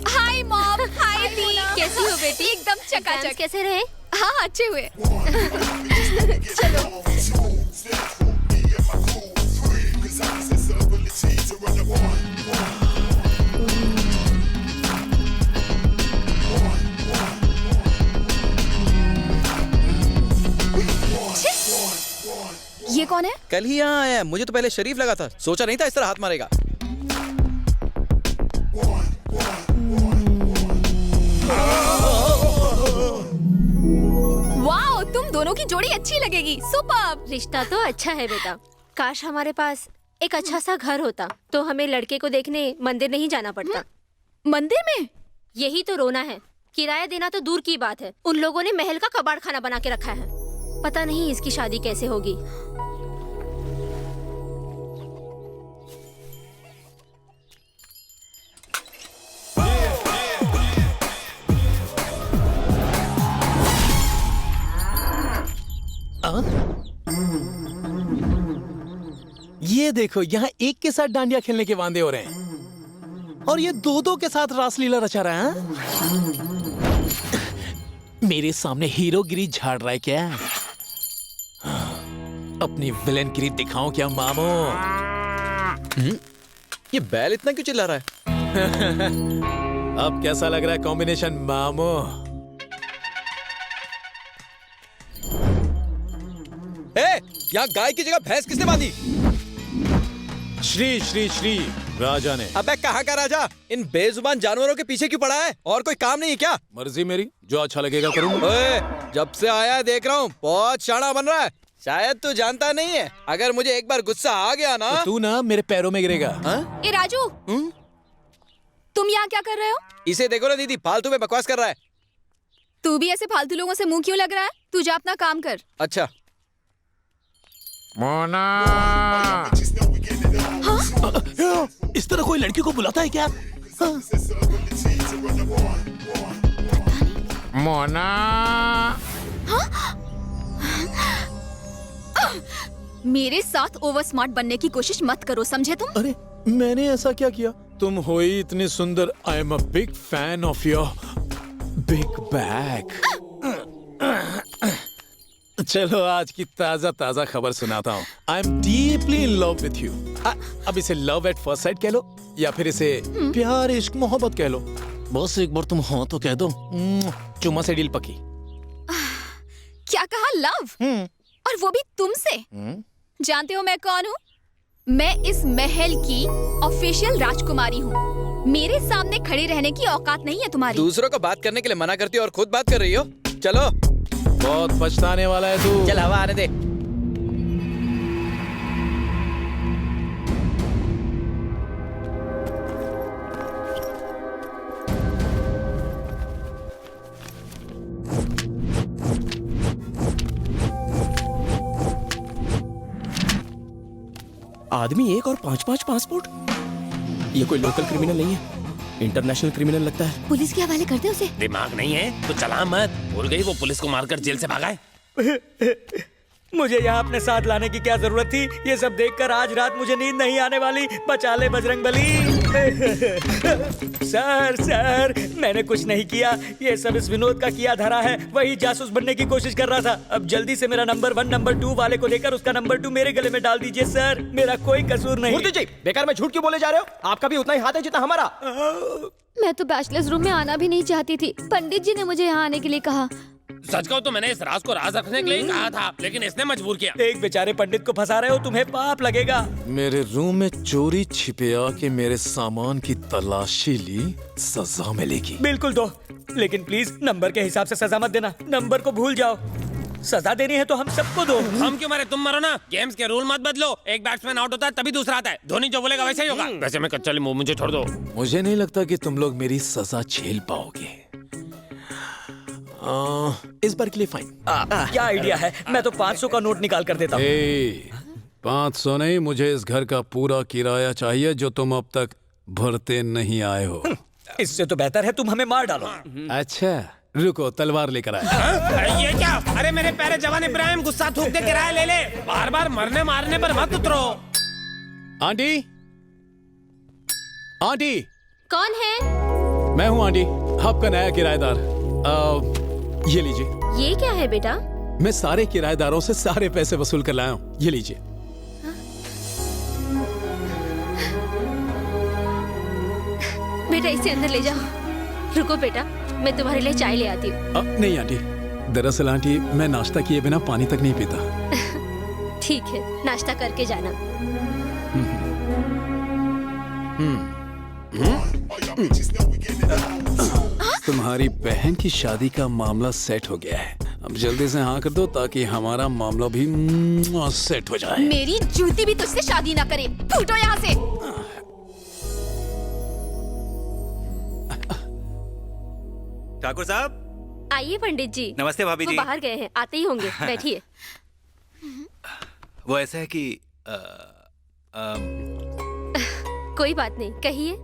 हाय मॉम, हाय दी, कैसी हो बेटी? एकदम चकाचक। कैसे रहे? हाँ अच्छे हुए। चलो। ये कौन है? कल ही यहाँ आया है, मुझे तो पहले शरीफ लगा था। सोचा नहीं था इस तरह हाथ मारेगा। वाओ, तुम दोनों की जोड़ी अच्छी लगेगी। सुपर्ब। रिश्ता तो अच्छा है बेटा। काश हमारे पास एक अच्छा सा घर होता तो हमें लड़के को देखने मंदिर नहीं जाना पड़ता। मंदिर में? यही तो रोना है। किराया देना तो दूर की बात है, उन लोगों ने महल का कबाड़ खाना बना के रखा है। पता नहीं इसकी शादी कैसे होगी। ये देखो, यहाँ एक के साथ डांडिया खेलने के वांदे हो रहे हैं और ये दो के साथ रासलीला रचा रहा है। मेरे सामने हीरोगिरी झाड़ रहा है क्या? अपनी विलेनगिरी दिखाऊं क्या मामो? ये बैल इतना क्यों चिल्ला रहा है? अब कैसा लग रहा है कॉम्बिनेशन मामो? ए, यहाँ गाय की जगह भैंस किसने बांधी? श्री श्री श्री राजा ने। अबे कहाँ का राजा? इन बेजुबान जानवरों के पीछे क्यों पड़ा है? और कोई काम नहीं है क्या? मर्जी मेरी, जो अच्छा लगेगा करूंगा। ओए, जब से आया देख रहा हूँ बहुत शाना बन रहा है। शायद तू जानता नहीं है, अगर मुझे एक बार गुस्सा आ गया ना तो तू ना मेरे पैरों में गिरेगा। ए राजू, तुम यहाँ क्या कर रहे हो? इसे देखो ना दीदी, फालतू में बकवास कर रहा है। तू भी ऐसे फालतू लोगों से मुंह क्यों लग रहा है? तू जा अपना काम कर। अच्छा। मोना। हाँ? इस तरह कोई लड़की को बुलाता है क्या? मोना। हाँ? मेरे साथ ओवर स्मार्ट बनने की कोशिश मत करो, समझे तुम? अरे मैंने ऐसा क्या किया? तुम हो ही इतनी सुंदर। I am a big fan of your big bag. चलो आज की ताजा ताजा खबर सुनाता हूँ। I am deeply in love with you. अब इसे लव एट फर्स्ट साइट कह लो या फिर इसे प्यार इश्क मोहब्बत कह लो। बस एक बार तुम हो तो कह दो। चुम्मा से डील पकी। क्या कहा? लव? और वो भी तुमसे? जानते हो मैं कौन हूँ? मैं इस महल की ऑफिशियल राजकुमारी हूँ। मेरे सामने खड़े रहने की औकात नहीं है तुम्हारी। दूसरों को बात करने के लिए मना करती हो और खुद बात कर रही हो। चलो, बहुत पछताने वाला है तू। चल हवा आने दे। आदमी एक और 5-5 पासपोर्ट। ये कोई लोकल क्रिमिनल नहीं है, इंटरनेशनल क्रिमिनल लगता है। पुलिस के हवाले कर दे उसे। दिमाग नहीं है तो चला मत। भूल गई वो पुलिस को मारकर जेल से भागा है। मुझे यहाँ अपने साथ लाने की क्या जरूरत थी? ये सब देखकर आज रात मुझे नींद नहीं आने वाली। बचा ले बजरंगबली। सर सर, मैंने कुछ नहीं किया। ये सब इस विनोद का किया धरा है। वही जासूस बनने की कोशिश कर रहा था। अब जल्दी से मेरा नंबर 1 नंबर 2 वाले को लेकर उसका नंबर 2 मेरे गले में डाल दीजिए सर। मेरा कोई कसूर नहीं। मूर्ति जी, बेकार में झूठ क्यों बोले जा रहे हो? आपका भी उतना ही हाथ है जितना हमारा। मैं तो बैचलर्स रूम में आना भी नहीं चाहती थी। पंडित जी ने मुझे यहाँ आने के लिए कहा। सच कहूं तो मैंने इस राज को राज रखने के लिए ही कहा था, लेकिन इसने मजबूर किया। एक बेचारे पंडित को फंसा रहे हो, तुम्हें पाप लगेगा। मेरे रूम में चोरी छिपे आके मेरे सामान की तलाशी ली, सजा मिलेगी। बिल्कुल दो, लेकिन प्लीज नंबर के हिसाब से सजा मत देना। नंबर को भूल जाओ। सजा देनी है तो हम सबको दो। हम क्यों मरे? तुम मरो ना। गेम्स के रूल मत बदलो। एक बैट्समैन आउट होता है तभी दूसरा आता है। धोनी जो बोलेगा वैसे ही होगा। वैसे मैं कच्चा लींबू, मुझे छोड़ दो। मुझे नहीं लगता कि तुम लोग मेरी सजा झेल पाओगे। इस बार के लिए फाइन। क्या आइडिया है? मैं तो 500 का नोट निकाल कर देता हूँ। 500 नहीं, मुझे इस घर का पूरा किराया चाहिए जो तुम अब तक भरते नहीं आए हो। इससे तो बेहतर है तुम हमें मार डालो। अच्छा रुको, तलवार लेकर आया। ये क्या? अरे मेरे प्यारे जवान इब्राहिम, गुस्सा थूक के किराया ले ले। बार बार मरने मारने पर मत उतरो। Aunty, aunty. कौन है? मैं हूँ आंटी, आपका नया किराएदार। ये लीजिए। ये क्या है बेटा? मैं सारे किराएदारों से सारे पैसे वसूल कर लाया हूँ। ये लीजिए। बेटा इसे अंदर ले जाओ। रुको बेटा, मैं तुम्हारे लिए चाय ले आती हूँ। नहीं आंटी, दरअसल आंटी मैं नाश्ता किए बिना पानी तक नहीं पीता। ठीक है, नाश्ता करके जाना। तुम्हारी बहन की शादी का मामला सेट हो गया है। अब जल्दी से हाँ कर दो ताकि हमारा मामला भी सेट हो जाए। मेरी जूती भी तुझसे शादी ना करे। फूटो यहाँ से। ठाकुर साहब। आइए पंडित जी। नमस्ते भाभी जी। वो बाहर गए हैं, आते ही होंगे। बैठिए। वो ऐसा है कि कोई बात नहीं, कहिए।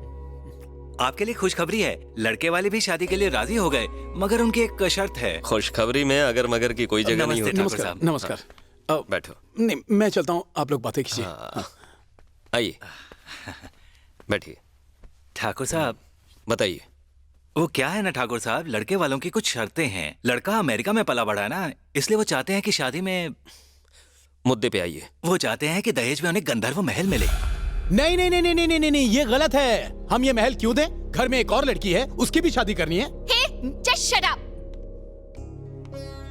आपके लिए खुशखबरी है। लड़के वाले भी शादी के लिए राजी हो गए, मगर उनकी एक शर्त है। खुशखबरी में अगर मगर की कोई जगह नहीं होती। नमस्कार, नमस्कार। बैठो। नहीं, मैं चलता हूँ, आप लोग बातें कीजिए। आइए, बैठिए। ठाकुर साहब बताइए। वो क्या है ना ठाकुर साहब, लड़के वालों की कुछ शर्तें हैं। लड़का अमेरिका में पला बड़ा है ना, इसलिए वो चाहते हैं कि शादी में। मुद्दे पे आइए। वो चाहते हैं कि दहेज में उन्हें गंधर्व महल मिले। नहीं नहीं नहीं नहीं नहीं नहीं, ये गलत है। हम ये महल क्यों दें? घर में एक और लड़की है, उसकी भी शादी करनी है। Just shut up!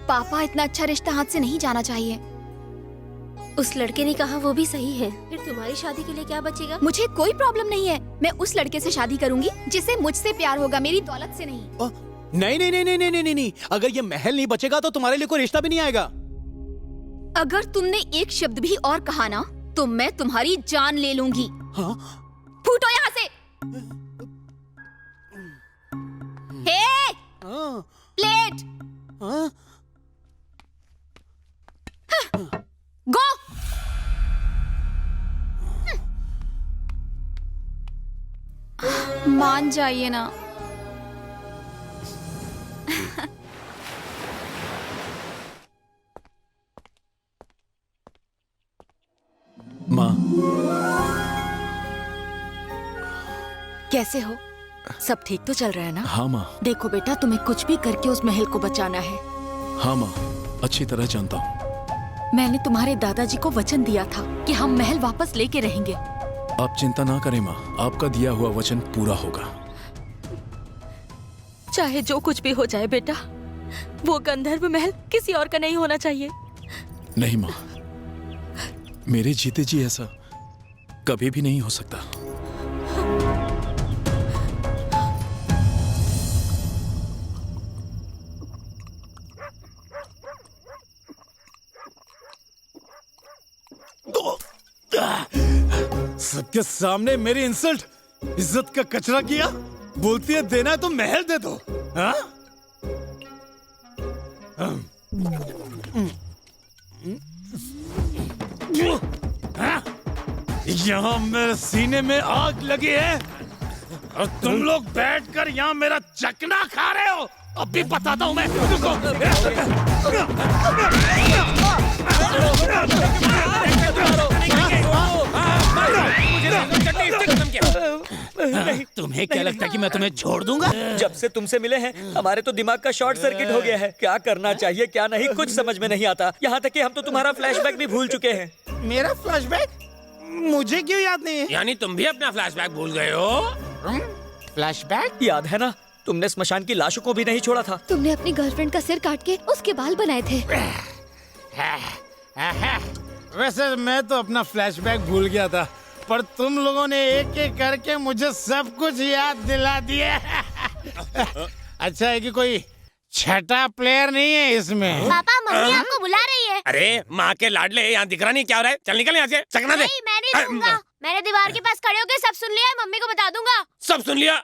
पापा, इतना अच्छा रिश्ता हाथ से नहीं जाना चाहिए। उस लड़के ने कहा वो भी सही है। फिर तुम्हारी शादी के लिए क्या बचेगा? मुझे कोई प्रॉब्लम नहीं है। मैं उस लड़के से शादी करूंगी जिसे मुझसे प्यार होगा, मेरी दौलत से नहीं। नहीं नहीं नहीं नहीं नहीं नहीं नहीं, अगर ये महल नहीं बचेगा तो तुम्हारे लिए कोई रिश्ता भी नहीं आएगा। अगर तुमने एक शब्द भी और कहा ना तो मैं तुम्हारी जान ले लूंगी। हाँ? फूटो यहाँ से। हे! प्लेट। गो। मान जाइए ना। माँ, कैसे हो? सब ठीक तो चल रहा है ना? हाँ माँ। देखो बेटा, तुम्हें कुछ भी करके उस महल को बचाना है। हाँ माँ, अच्छी तरह जानता हूँ। मैंने तुम्हारे दादाजी को वचन दिया था कि हम महल वापस लेके रहेंगे। आप चिंता ना करें माँ, आपका दिया हुआ वचन पूरा होगा। चाहे जो कुछ भी हो जाए बेटा, वो गंधर्व महल किसी और का नहीं होना चाहिए। नहीं माँ, मेरे जीते जी ऐसा कभी भी नहीं हो सकता। सबके सामने मेरी इंसल्ट, इज्जत का कचरा किया। बोलती है देना है तो महल दे दो। हाँ? यहाँ मेरे सीने में आग लगी है और तुम लोग बैठकर यहाँ मेरा चकना खा रहे हो। अभी बताता हूँ मैं तुमको। तुम्हें क्या लगता है कि मैं तुम्हें छोड़ दूंगा? जब से तुमसे मिले हैं हमारे तो दिमाग का शॉर्ट सर्किट हो गया है। क्या करना चाहिए क्या नहीं कुछ समझ में नहीं आता। यहाँ तक कि हम तो तुम्हारा फ्लैशबैक भी भूल चुके हैं। मेरा फ्लैशबैक? मुझे क्यों याद नहीं है? यानी तुम भी अपना फ्लैशबैक भूल गए हो? फ्लैशबैक? याद है ना, तुमने स्मशान की लाशों को भी नहीं छोड़ा था। तुमने अपनी गर्लफ्रेंड का सिर काट के उसके बाल बनाए थे। वैसे मैं तो अपना फ्लैशबैक भूल गया था, पर तुम लोगों ने एक एक करके मुझे सब कुछ याद दिला दिया। अच्छा है कि कोई छठा प्लेयर नहीं है इसमें। पापा, मम्मी आपको बुला रही है। अरे माँ के लाडले, यहाँ दिख रहा नहीं क्या हो रहा है? चल निकल यहाँ से, चकना दे। नहीं, मैं नहीं दूंगा। मैंने दीवार के पास खड़े होकर सब सुन लिया है, मम्मी को बता दूंगा। सब सुन लिया?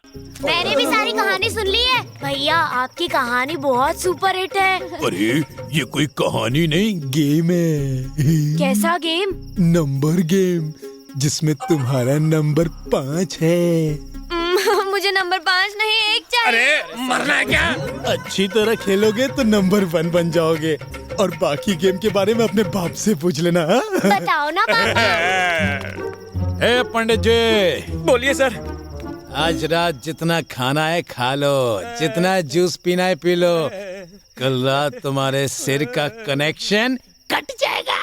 मैंने भी सारी कहानी सुन ली है। भैया, आपकी कहानी बहुत सुपर हिट है। अरे ये कोई कहानी नहीं, गेम है। कैसा गेम? नंबर गेम, जिसमें तुम्हारा नंबर 5 है। मुझे नंबर 5 नहीं 1 चाहिए। अरे मरना है क्या? अच्छी तरह खेलोगे तो नंबर 1 बन जाओगे, और बाकी गेम के बारे में अपने बाप से पूछ लेना। बताओ ना पापा। ए पंडित जी। बोलिए सर। आज रात जितना खाना है खा लो, जितना जूस पीना है पी लो। कल रात तुम्हारे सिर का कनेक्शन कट जाएगा।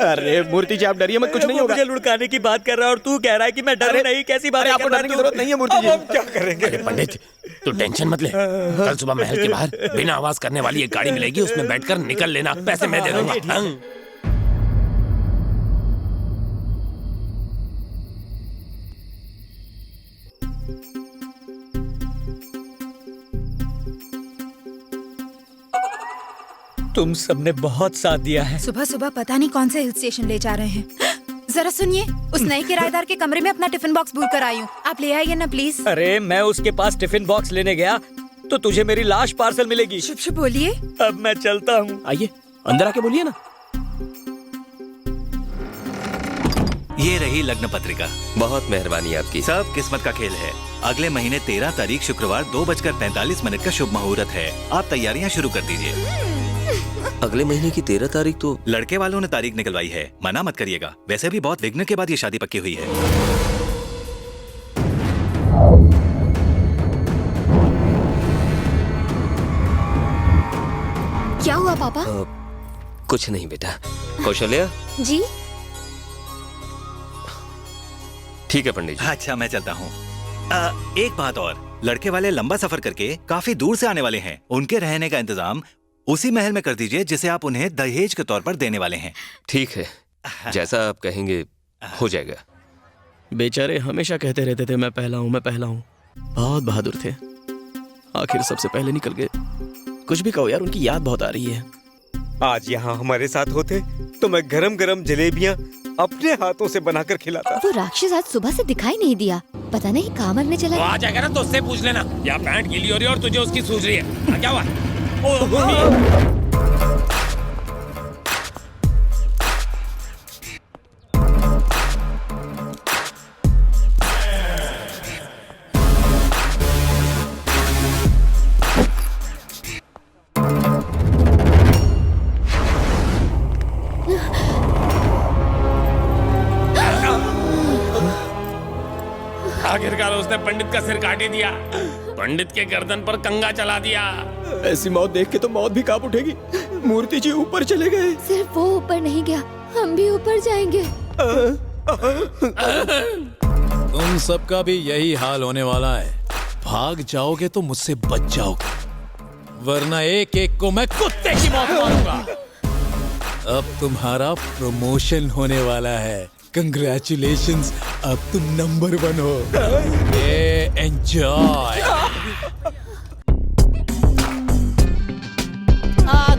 अरे मूर्ति जी, आप डरिए मत, कुछ नहीं होगा। मुझे लुढ़काने की बात कर रहा है और तू कह रहा है कि मैं डरे नहीं। कैसी बात है? आपको डरने की जरूरत नहीं है मूर्ति जी। क्या करेंगे? अरे पंडित, तू टेंशन मत ले। कल सुबह महल के बाहर बिना आवाज करने वाली एक गाड़ी मिलेगी, उसमें बैठकर निकल लेना। पैसे मैं दे दूंगा। तुम सबने बहुत साथ दिया है। सुबह सुबह पता नहीं कौन से हिल स्टेशन ले जा रहे हैं। जरा सुनिए, उस नए किराएदार के कमरे में अपना टिफिन बॉक्स भूल कर आई हूँ। आप ले आइए ना प्लीज। अरे मैं उसके पास टिफिन बॉक्स लेने गया तो तुझे मेरी लाश पार्सल मिलेगी। शुभ शुभ बोलिए। अब मैं चलता हूँ। आइए अंदर आके बोलिए ना। ये रही लग्न पत्रिका। बहुत मेहरबानी आपकी। सब किस्मत का खेल है। अगले महीने 13 तारीख शुक्रवार 2:45 का शुभ मुहूर्त है। आप तैयारियां शुरू कर दीजिए। अगले महीने की 13 तारीख तो लड़के वालों ने तारीख निकलवाई है, मना मत करिएगा। वैसे भी बहुत विघ्न के बाद ये शादी पक्की हुई है। क्या हुआ पापा? कुछ नहीं बेटा। कौशल्या जी। ठीक है पंडित जी। अच्छा मैं चलता हूँ। एक बात और, लड़के वाले लंबा सफर करके काफी दूर से आने वाले हैं। उनके रहने का इंतजाम उसी महल में कर दीजिए जिसे आप उन्हें दहेज के तौर पर देने वाले हैं। ठीक है, जैसा आप कहेंगे हो जाएगा। बेचारे हमेशा कहते रहते थे मैं पहला हूँ, मैं पहला हूँ। बहुत बहादुर थे, आखिर सबसे पहले निकल गए। कुछ भी कहो यार, उनकी याद बहुत आ रही है। आज यहाँ हमारे साथ होते तो मैं गरम गरम जलेबियाँ अपने हाथों से बनाकर खिलाता। वो राक्षस आज सुबह से दिखाई नहीं दिया, पता नहीं कहाँ मरने चला। वो आ जाएगा ना तो उससे पूछ लेना। या पैंट गीली हो रही है और तुझे उसकी सूझ रही है। क्या हुआ? आखिरकार उसने पंडित का सिर काट ही दिया, पंडित के गर्दन पर कंगा चला दिया। ऐसी मौत देख के तो मौत भी कांप उठेगी। मूर्ति जी ऊपर चले गए। सिर्फ वो ऊपर नहीं गया, हम भी ऊपर जाएंगे। तुम सबका भी यही हाल होने वाला है। भाग जाओगे तो मुझसे बच जाओगे, वरना एक एक को मैं कुत्ते की मौत मारूंगा। अब तुम्हारा प्रमोशन होने वाला है। कंग्रेचुलेशंस, अब तुम नंबर 1 हो। एंजॉय।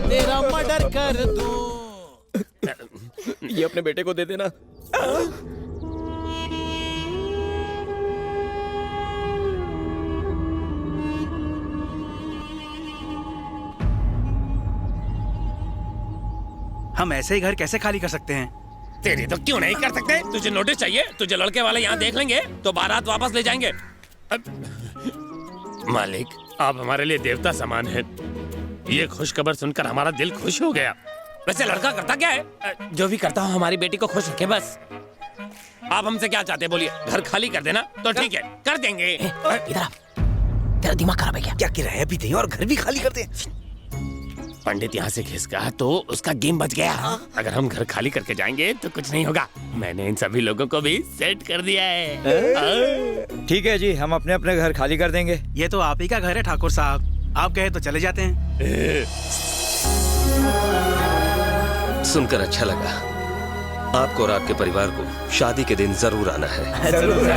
तेरा मर्डर कर दूं। ये अपने बेटे को दे देना। हम ऐसे ही घर कैसे खाली कर सकते हैं? तेरी तो क्यों नहीं कर सकते? तुझे नोटिस चाहिए? तुझे लड़के वाले यहाँ देख लेंगे तो बारात वापस ले जाएंगे। मालिक, आप हमारे लिए देवता समान हैं। ये खुशखबर सुनकर हमारा दिल खुश हो गया। वैसे लड़का करता क्या है? जो भी करता हूँ हमारी बेटी को खुश रखे बस। आप हमसे क्या चाहते हैं बोलिए? घर खाली कर देना तो ठीक है, कर देंगे। इधर आ, तेरा दिमाग खराब है क्या? क्या किराया भी दें और घर भी खाली कर दें? पंडित यहाँ से खिसका तो उसका गेम बच गया। अगर हम घर खाली करके जाएंगे तो कुछ नहीं होगा। मैंने इन सभी लोगों को भी सेट कर दिया है। ठीक है जी, हम अपने अपने घर खाली कर देंगे। ये तो आप ही का घर है ठाकुर साहब, आप कहे तो चले जाते हैं। सुनकर अच्छा लगा। आपको और आपके परिवार को शादी के दिन जरूर आना है। जरूर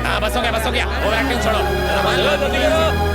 हाँ, बस हो गया। और एक्टिंग छोड़ो।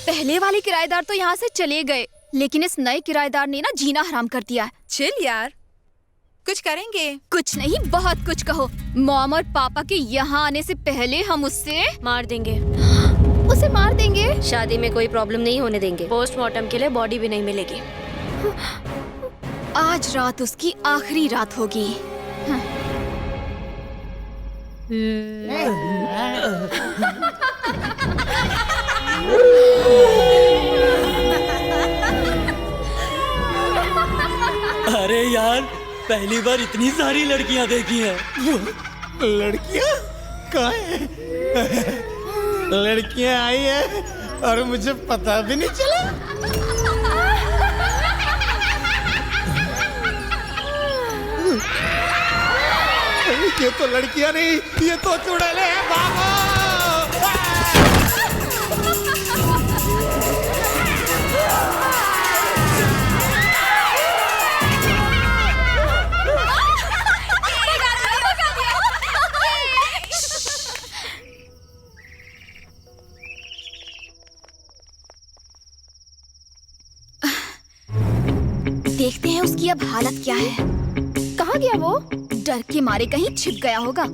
पहले वाले किराएदार तो यहाँ से चले गए, लेकिन इस नए किराएदार ने ना जीना हराम कर दिया है। चिल यार, कुछ करेंगे। कुछ नहीं, बहुत कुछ कहो। मॉम और पापा के यहाँ आने से पहले हम उससे मार देंगे। उसे मार देंगे? शादी में कोई प्रॉब्लम नहीं होने देंगे। पोस्टमार्टम के लिए बॉडी भी नहीं मिलेगी। आज रात उसकी आखिरी रात होगी। अरे यार, पहली बार इतनी सारी लड़कियां देखी हैं। लड़कियां? कहाँ है? लड़कियां आई है और मुझे पता भी नहीं चला। ये तो लड़कियां नहीं, ये तो चुड़ैले हैं। भागो! देखते हैं उसकी अब हालत क्या है। कहाँ गया वो? डर के मारे कहीं छिप गया होगा।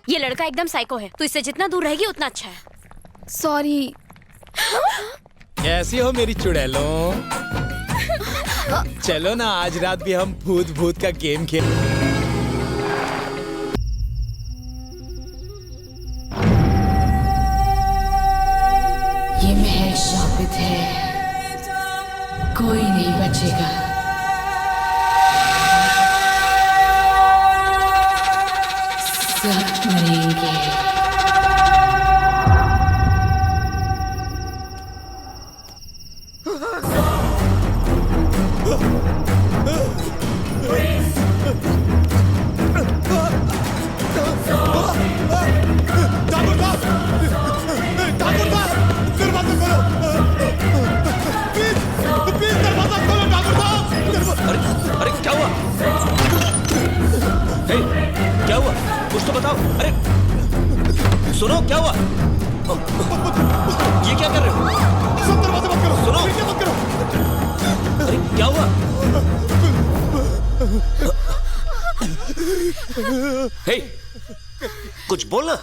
ये लड़का एकदम साइको है, तो इससे जितना दूर रहेगी उतना अच्छा है। सॉरी। कैसी हो मेरी चुड़ैलों? चलो ना आज रात भी हम भूत भूत का गेम खेल। ये महल शापित है, कोई नहीं बचेगा। सब मरेंगे। अरे क्या हुआ? हे, क्या हुआ? कुछ तो बताओ। अरे सुनो, क्या हुआ? ये क्या कर रहे हो? सब दरवाजे बंद करो। सुनो, मत करो। अरे क्या हुआ? हे, कुछ बोलना।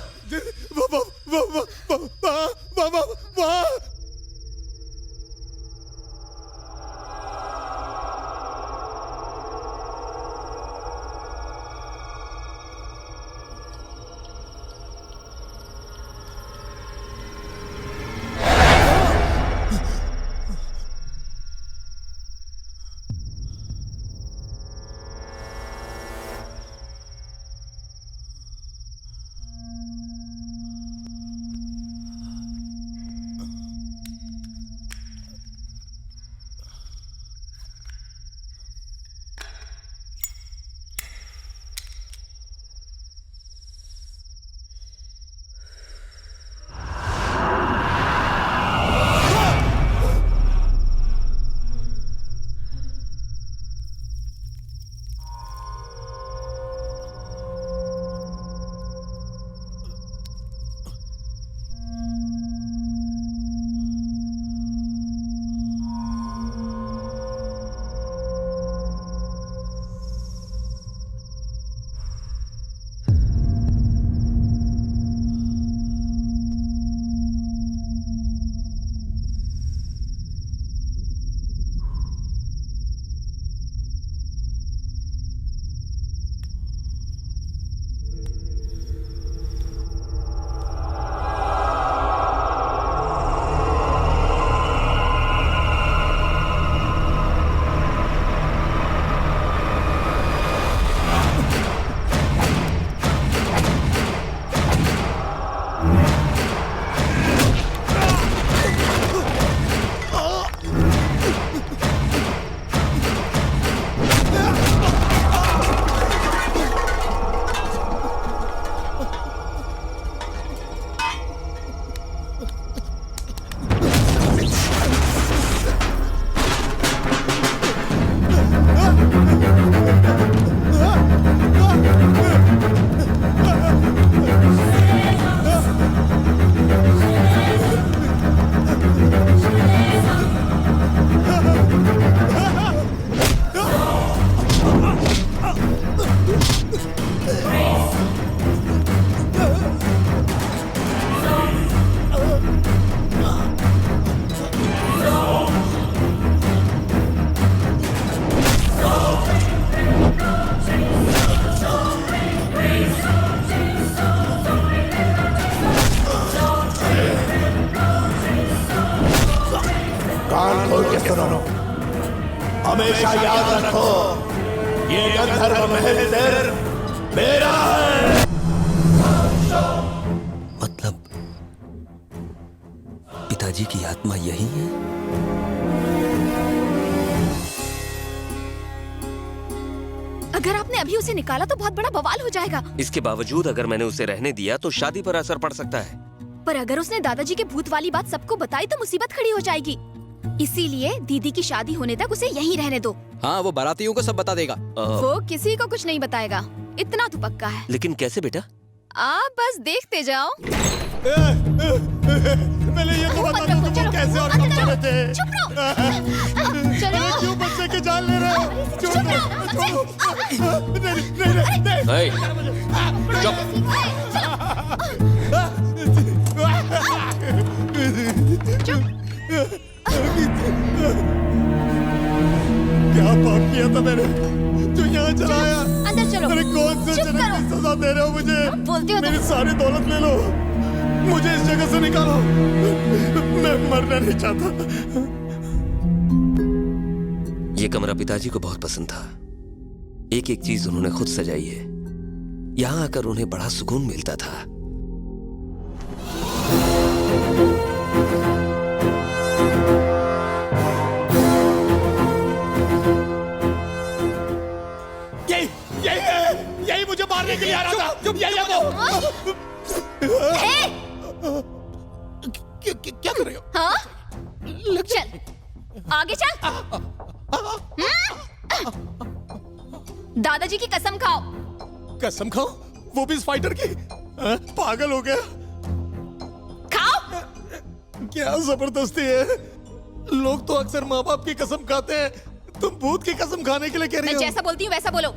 कान खोल के सुनो, हमेशा याद रखो, ये गंधर्व महल सिर्फ मेरा है। मतलब पिताजी की आत्मा यही है? अगर आपने अभी उसे निकाला तो बहुत बड़ा बवाल हो जाएगा। इसके बावजूद अगर मैंने उसे रहने दिया तो शादी पर असर पड़ सकता है। पर अगर उसने दादाजी के भूत वाली बात सबको बताई तो मुसीबत खड़ी हो जाएगी। इसीलिए दीदी की शादी होने तक उसे यहीं रहने दो। हाँ, वो बारातियों को सब बता देगा। वो किसी को कुछ नहीं बताएगा। इतना तो पक्का है। लेकिन कैसे बेटा? आप बस देखते जाओ। पहले ये तो बता दो तुम कैसे और कब चले थे? चुप रहो। चलो क्यों बच्चे के जान ले रहे हो? चुप रहो। नहीं क्या पाप किया था मैंने जो यहाँ चला आया? अंदर चलो। मेरे कौन से जन्म की सजा दे रहे हो मुझे? बोलते हो मेरी सारी दौलत ले लो, मुझे इस जगह से निकालो, मैं मरना नहीं चाहता। ये कमरा पिताजी को बहुत पसंद था। एक एक चीज उन्होंने खुद सजाई है। यहाँ आकर उन्हें बड़ा सुकून मिलता था। यही मुझे मारने के लिए आ रहा था। यही है वो। क्या कर रहे हो? हाँ? चल आगे चल। दादाजी की कसम खाओ। कसम खाओ? वो भी इस फाइटर की? पागल हो गया। खाओ। क्या जबरदस्ती है। लोग तो अक्सर माँ बाप की कसम खाते हैं, तुम भूत की कसम खाने के लिए कह रही मैं हो? जैसा बोलती हूँ वैसा बोलो।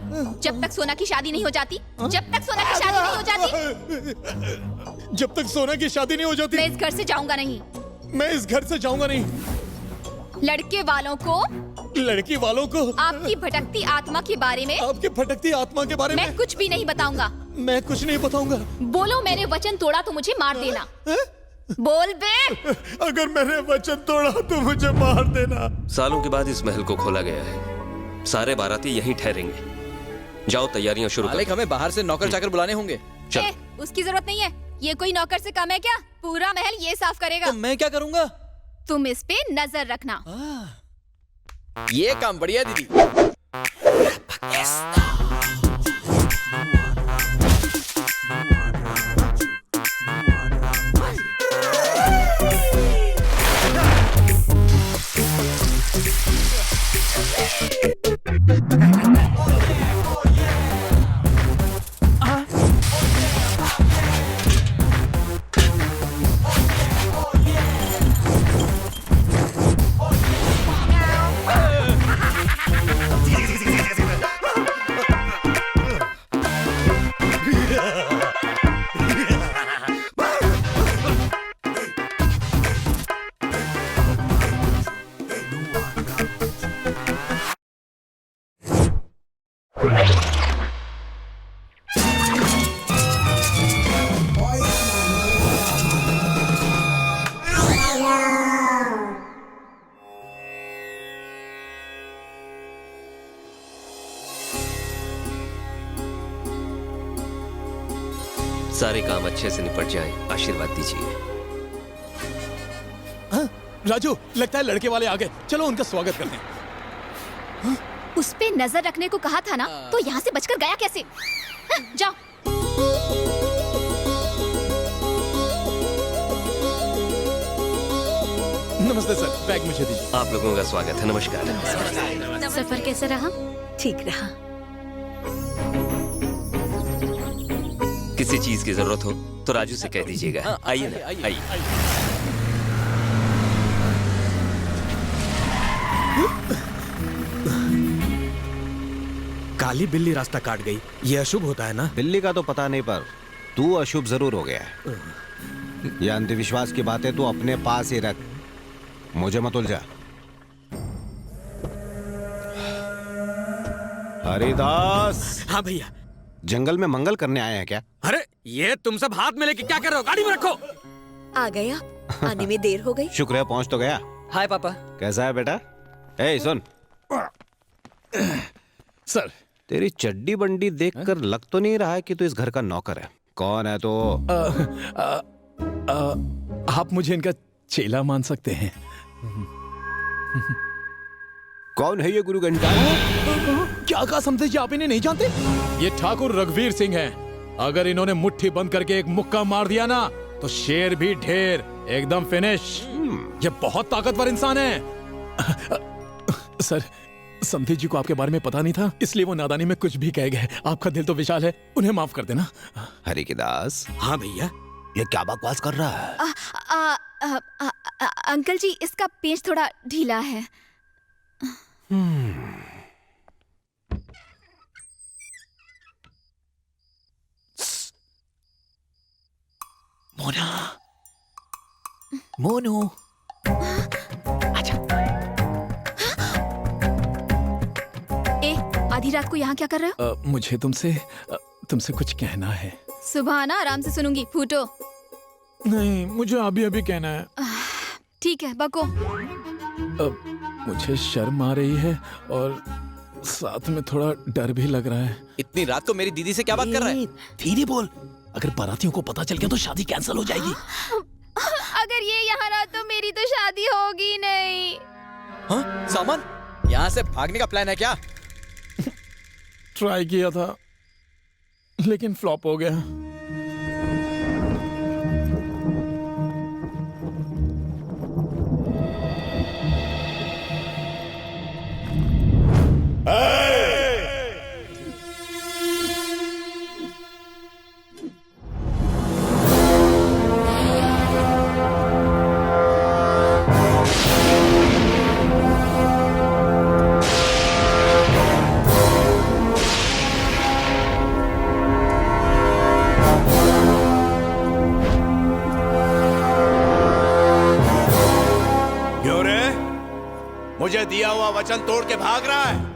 जब तक सोना की शादी नहीं हो जाती, जब तक सोना की शादी नहीं हो जाती, जब तक सोना की शादी नहीं हो जाती, मैं इस घर से जाऊंगा नहीं। मैं इस घर से जाऊंगा नहीं। लड़के वालों को, लड़की वालों को, आपकी भटकती आत्मा के बारे में, आपकी भटकती आत्मा के बारे में मैं कुछ भी नहीं बताऊंगा। मैं कुछ नहीं बताऊंगा। बोलो मैंने वचन तोड़ा तो मुझे मार देना। बोल बे। अगर मैंने वचन तोड़ा तो मुझे मार देना। सालों के बाद इस महल को खोला गया है। सारे बाराती यहीं ठहरेंगे। जाओ तैयारियां शुरू करो। हमें बाहर से नौकर चाकर बुलाने होंगे। चल। उसकी जरूरत नहीं है। ये कोई नौकर से कम है क्या? पूरा महल ये साफ करेगा। तो मैं क्या करूंगा? तुम इस पे नजर रखना। ये काम बढ़िया दीदी। सारे काम अच्छे से निपट जाएं। आशीर्वाद दीजिए। राजू, लगता है लड़के वाले आ गए। चलो उनका स्वागत करते हैं। उस पे नजर रखने को कहा था ना, तो यहाँ से बचकर गया कैसे? जाओ। नमस्ते सर, बैग मुझे दीजिए। आप लोगों का स्वागत है। नमस्कार। सफर कैसा रहा? ठीक रहा। किसी चीज की जरूरत हो तो राजू से कह दीजिएगा। आइए ना, आइए। काली बिल्ली रास्ता काट गई। ये अशुभ होता है ना? बिल्ली का तो पता नहीं, पर तू अशुभ जरूर हो गया है। ये अंधविश्वास की बातें तू अपने पास ही रख, मुझे मत उलझा। हरिदास। हाँ भैया। जंगल में मंगल करने आए हैं क्या? अरे ये तुम सब हाथ में लेके क्या कर रहे हो? गाड़ी में रखो। आ गए आप? आने में देर हो गई। शुक्र है पहुंच तो गया। हाय पापा। कैसा है बेटा? ए सुन सर, तेरी चड्डी बंडी देखकर लग तो नहीं रहा है कि तू इस घर का नौकर है। कौन है तो? आप मुझे इनका चेला मान सकते हैं। कौन है ये गुरु घंटा? क्या कहा समझे? आप इन्हें नहीं जानते? ये ठाकुर रघुवीर सिंह हैं। अगर इन्होंने मुट्ठी बंद करके एक मुक्का मार दिया ना, तो शेर भी ढेर, एकदम फिनिश। ये बहुत ताकतवर इंसान है। सर, समधी जी को आपके बारे में पता नहीं था, इसलिए वो नादानी में कुछ भी कह गए। आपका दिल तो विशाल है, उन्हें माफ कर देना। हरि के दास। हाँ भैया, ये क्या बकवास कर रहा है? अंकल जी, इसका पेच थोड़ा ढीला है। मोना, मोनू, आधी रात को यहाँ क्या कर रहे हो? मुझे तुमसे कुछ कहना है। सुबह आना, आराम से सुनूंगी, फूटो। नहीं, मुझे अभी अभी कहना है। ठीक है, बको। मुझे शर्म आ रही है और साथ में थोड़ा डर भी लग रहा है। इतनी रात को मेरी दीदी से क्या बात कर रहा है? धीरे बोल, अगर बारातियों को पता चल गया तो शादी कैंसिल हो जाएगी। अगर ये यहाँ रहा तो मेरी तो शादी होगी नहीं। हाँ, सामान यहाँ से भागने का प्लान है क्या? ट्राई किया था लेकिन फ्लॉप हो गया। मुझे दिया हुआ वचन तोड़ के भाग रहा है।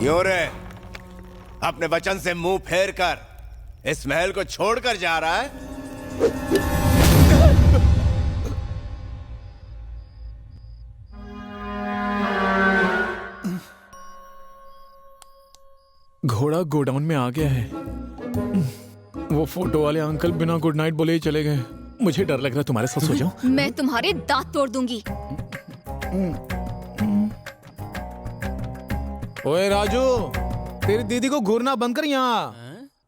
योरे, अपने वचन से मुंह फेर कर इस महल को छोड़कर जा रहा है। घोड़ा गोडाउन में आ गया है। वो फोटो वाले अंकल बिना गुड नाइट बोले ही चले गए। मुझे डर लग रहा है तुम्हारे साथ सो जाऊं। मैं तुम्हारे दांत तोड़ दूंगी। ओए राजू, तेरी दीदी को घूरना बंद कर यहाँ।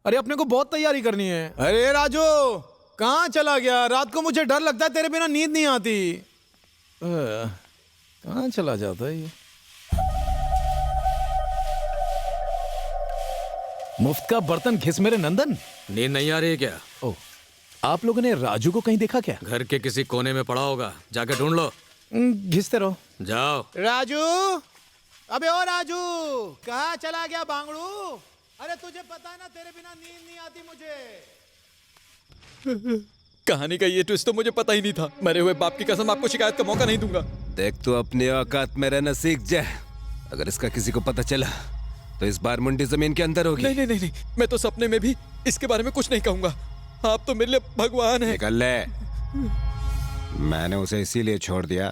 अरे अपने को बहुत तैयारी करनी है। अरे राजू, कहाँ चला गया? रात को मुझे डर लगता है, तेरे बिना नींद नहीं आती। कहाँ चला जाता है ये? मुफ्त का बर्तन घिस मेरे नंदन। नींद नहीं आ रही है क्या? ओ, आप लोगों ने राजू को कहीं देखा क्या? घर के किसी कोने में पड़ा होगा, जाके ढूंढ लो। घिसते रहो। जाओ। राजू, अबे ओ राजू, कहाँ चला गया बांगड़ू? अरे तुझे पता है ना, तेरे बिना नींद नहीं आती मुझे। कहानी का ये ट्विस्ट तो मुझे पता ही नहीं था। मरे हुए बाप की कसम, आपको शिकायत का मौका नहीं दूंगा। देख, तू अपनी औकात में रहना सीख जा। अगर इसका किसी को पता चला तो इस बार मुंडी जमीन के अंदर होगी। नहीं नहीं नहीं, मैं तो सपने में भी इसके बारे में कुछ नहीं कहूंगा। आप तो मेरे लिए भगवान हैं। निकल ले। मैंने उसे इसीलिए छोड़ दिया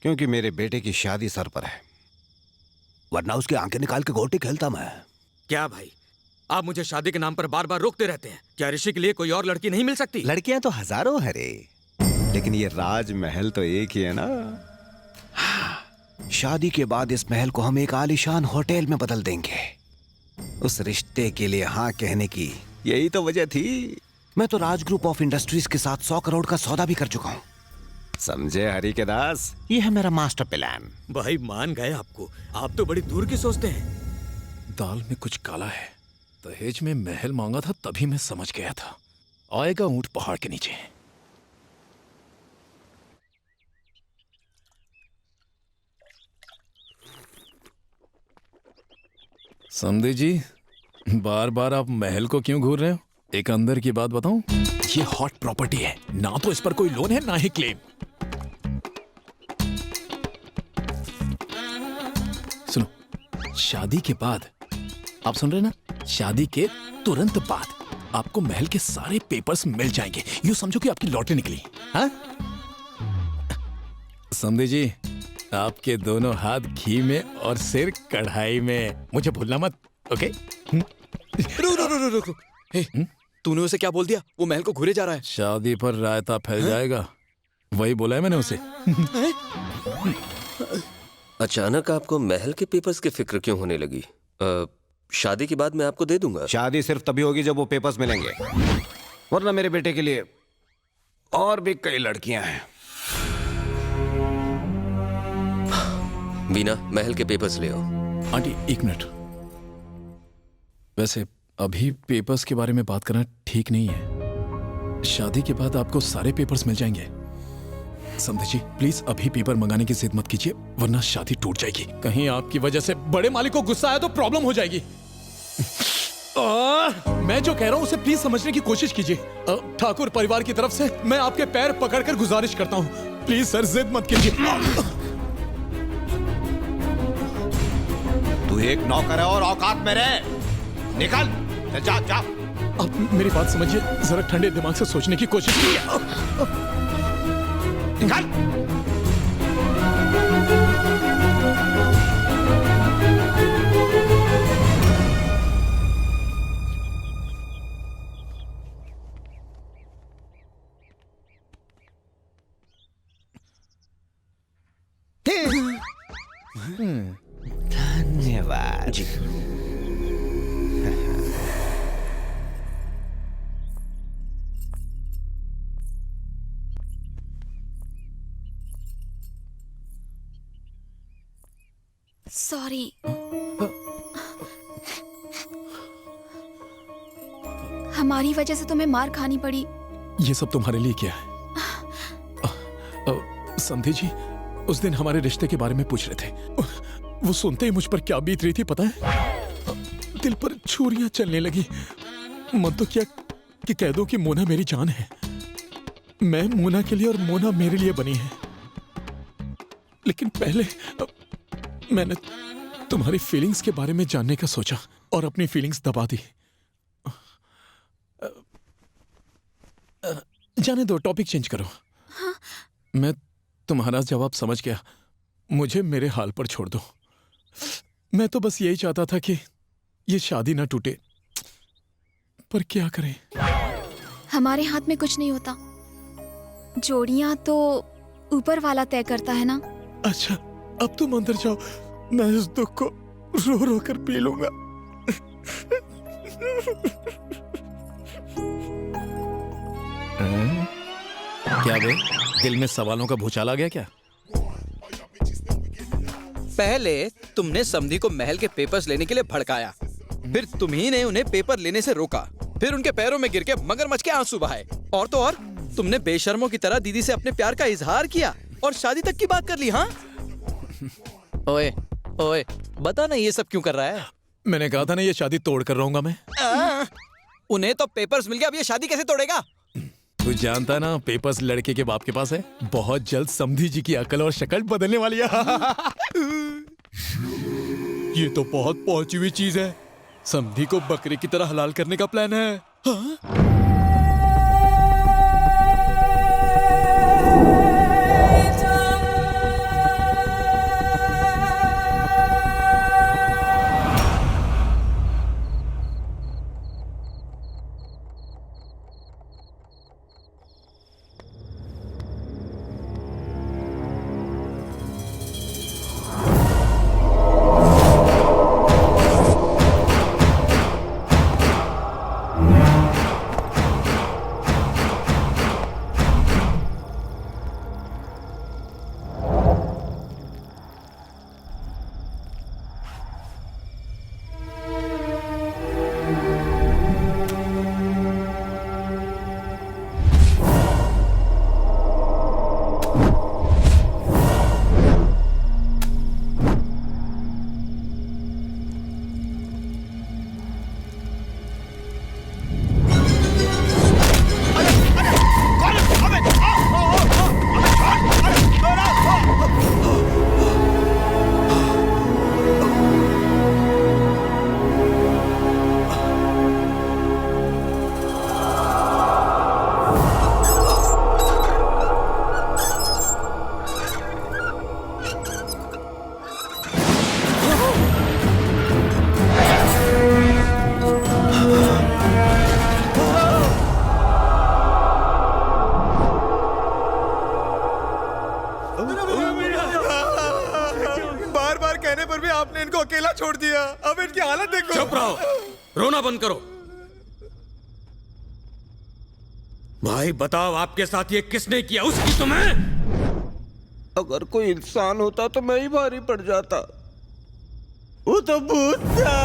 क्योंकि मेरे बेटे की शादी सर पर है, वरना उसकी आंखें निकाल के गोटी खेलता मैं। क्या भाई, आप मुझे शादी के नाम पर बार बार रोकते रहते हैं। क्या ऋषि के लिए कोई और लड़की नहीं मिल सकती? लड़कियां तो हजारों है रे, लेकिन ये राजमहल तो एक ही है ना। शादी के बाद इस महल को हम एक आलीशान होटल में बदल देंगे। उस रिश्ते के लिए हाँ कहने की यही तो वजह थी। मैं तो राज ग्रुप ऑफ इंडस्ट्रीज के साथ 100 करोड़ का सौदा भी कर चुका हूँ। समझे हरि के दास, ये है मेरा मास्टर प्लान। भाई मान गए आपको, आप तो बड़ी दूर की सोचते हैं। दाल में कुछ काला है। दहेज में महल मांगा था तभी मैं समझ गया था, आएगा ऊंट पहाड़ के नीचे। समधी जी, बार बार आप महल को क्यों घूर रहे हो? एक अंदर की बात बताऊं, ये हॉट प्रॉपर्टी है, ना तो इस पर कोई लोन है ना ही क्लेम। सुनो, शादी के बाद, आप सुन रहे ना, शादी के तुरंत बाद आपको महल के सारे पेपर्स मिल जाएंगे। यूं समझो कि आपकी लॉटरी निकली। हाँ समझे जी, आपके दोनों हाथ घी में और सिर कढ़ाई में। मुझे भूलना मत, ओके? रुको। तूने उसे क्या बोल दिया? वो महल को घूरे जा रहा है। शादी पर रायता फैल जाएगा, वही बोला है मैंने उसे। अचानक आपको महल के पेपर्स की फिक्र क्यों होने लगी? शादी के बाद मैं आपको दे दूंगा। शादी सिर्फ तभी होगी जब वो पेपर्स मिलेंगे, वरना मेरे बेटे के लिए और भी कई लड़कियां हैं। वीना, महल के पेपर्स ले आओ। आंटी एक मिनट, वैसे अभी पेपर्स के बारे में बात करना ठीक नहीं है। शादी के बाद आपको सारे पेपर्स मिल जाएंगे। समझे जी, प्लीज अभी पेपर मंगाने की जिद मत कीजिए, वरना शादी टूट जाएगी। कहीं आपकी वजह से बड़े मालिक को गुस्सा आया तो प्रॉब्लम हो जाएगी। मैं जो कह रहा हूं उसे प्लीज समझने की कोशिश कीजिए। ठाकुर परिवार की तरफ से मैं आपके पैर पकड़कर गुजारिश करता हूं, प्लीज सर जिद मत कीजिए। तू एक नौकर है और औकात में रहे। निकल, जा। आप मेरी बात समझिए, जरा ठंडे दिमाग से सोचने की कोशिश कीजिए। निकल। धन्यवाद जी। सॉरी। हमारी वजह से तुम्हें मार खानी पड़ी। ये सब तुम्हारे लिए क्या है? संधि जी उस दिन हमारे रिश्ते के बारे में पूछ रहे थे, वो सुनते ही मुझ पर क्या बीत रही थी पता है? दिल पर छुरियां चलने लगी। मन तो क्या कि कह दो कि मोना मेरी जान है। मैं मोना के लिए और मोना मेरे लिए बनी है। लेकिन पहले मैंने तुम्हारी फीलिंग्स के बारे में जानने का सोचा और अपनी फीलिंग्स दबा दी। जाने दो, टॉपिक चेंज करो। हाँ? मैं तुम्हारा जवाब समझ गया, मुझे मेरे हाल पर छोड़ दो। मैं तो बस यही चाहता था कि ये शादी ना टूटे, पर क्या करें? हमारे हाथ में कुछ नहीं होता, जोड़ियां तो ऊपर वाला तय करता है ना। अच्छा, अब तुम अंदर जाओ, मैं इस दुख को रो रो कर पी लूंगा। क्या बे, दिल में सवालों का भूचाल आ गया क्या? पहले तुमने समधी को महल के पेपर्स लेने के लिए भड़काया, फिर तुम्ही ने उन्हें पेपर लेने से रोका, फिर उनके पैरों में गिर के मगरमच्छ के आंसू बहाए, और तो और तुमने बेशर्मों की तरह दीदी से अपने प्यार का इजहार किया और शादी तक की बात कर ली। हाँ ओए ओए, बता ना ये सब क्यों कर रहा है? मैंने कहा था ना ये शादी तोड़ कर रहूंगा मैं। उन्हें तो पेपर्स मिल गया, अब ये शादी कैसे तोड़ेगा? तू जानता ना पेपर्स लड़के के बाप के पास है। बहुत जल्द समधी जी की अकल और शक्ल बदलने वाली है। ये तो बहुत पहुंची हुई चीज है। समधी को बकरे की तरह हलाल करने का प्लान है। हाँ? बार बार कहने पर भी आपने इनको अकेला छोड़ दिया। अब इनकी हालत देखो। चुप रहो, रोना बंद करो। भाई बताओ, आपके साथ ये किसने किया? उसकी तुम्हें? अगर कोई इंसान होता तो मैं ही भारी पड़ जाता। वो तो भूत था।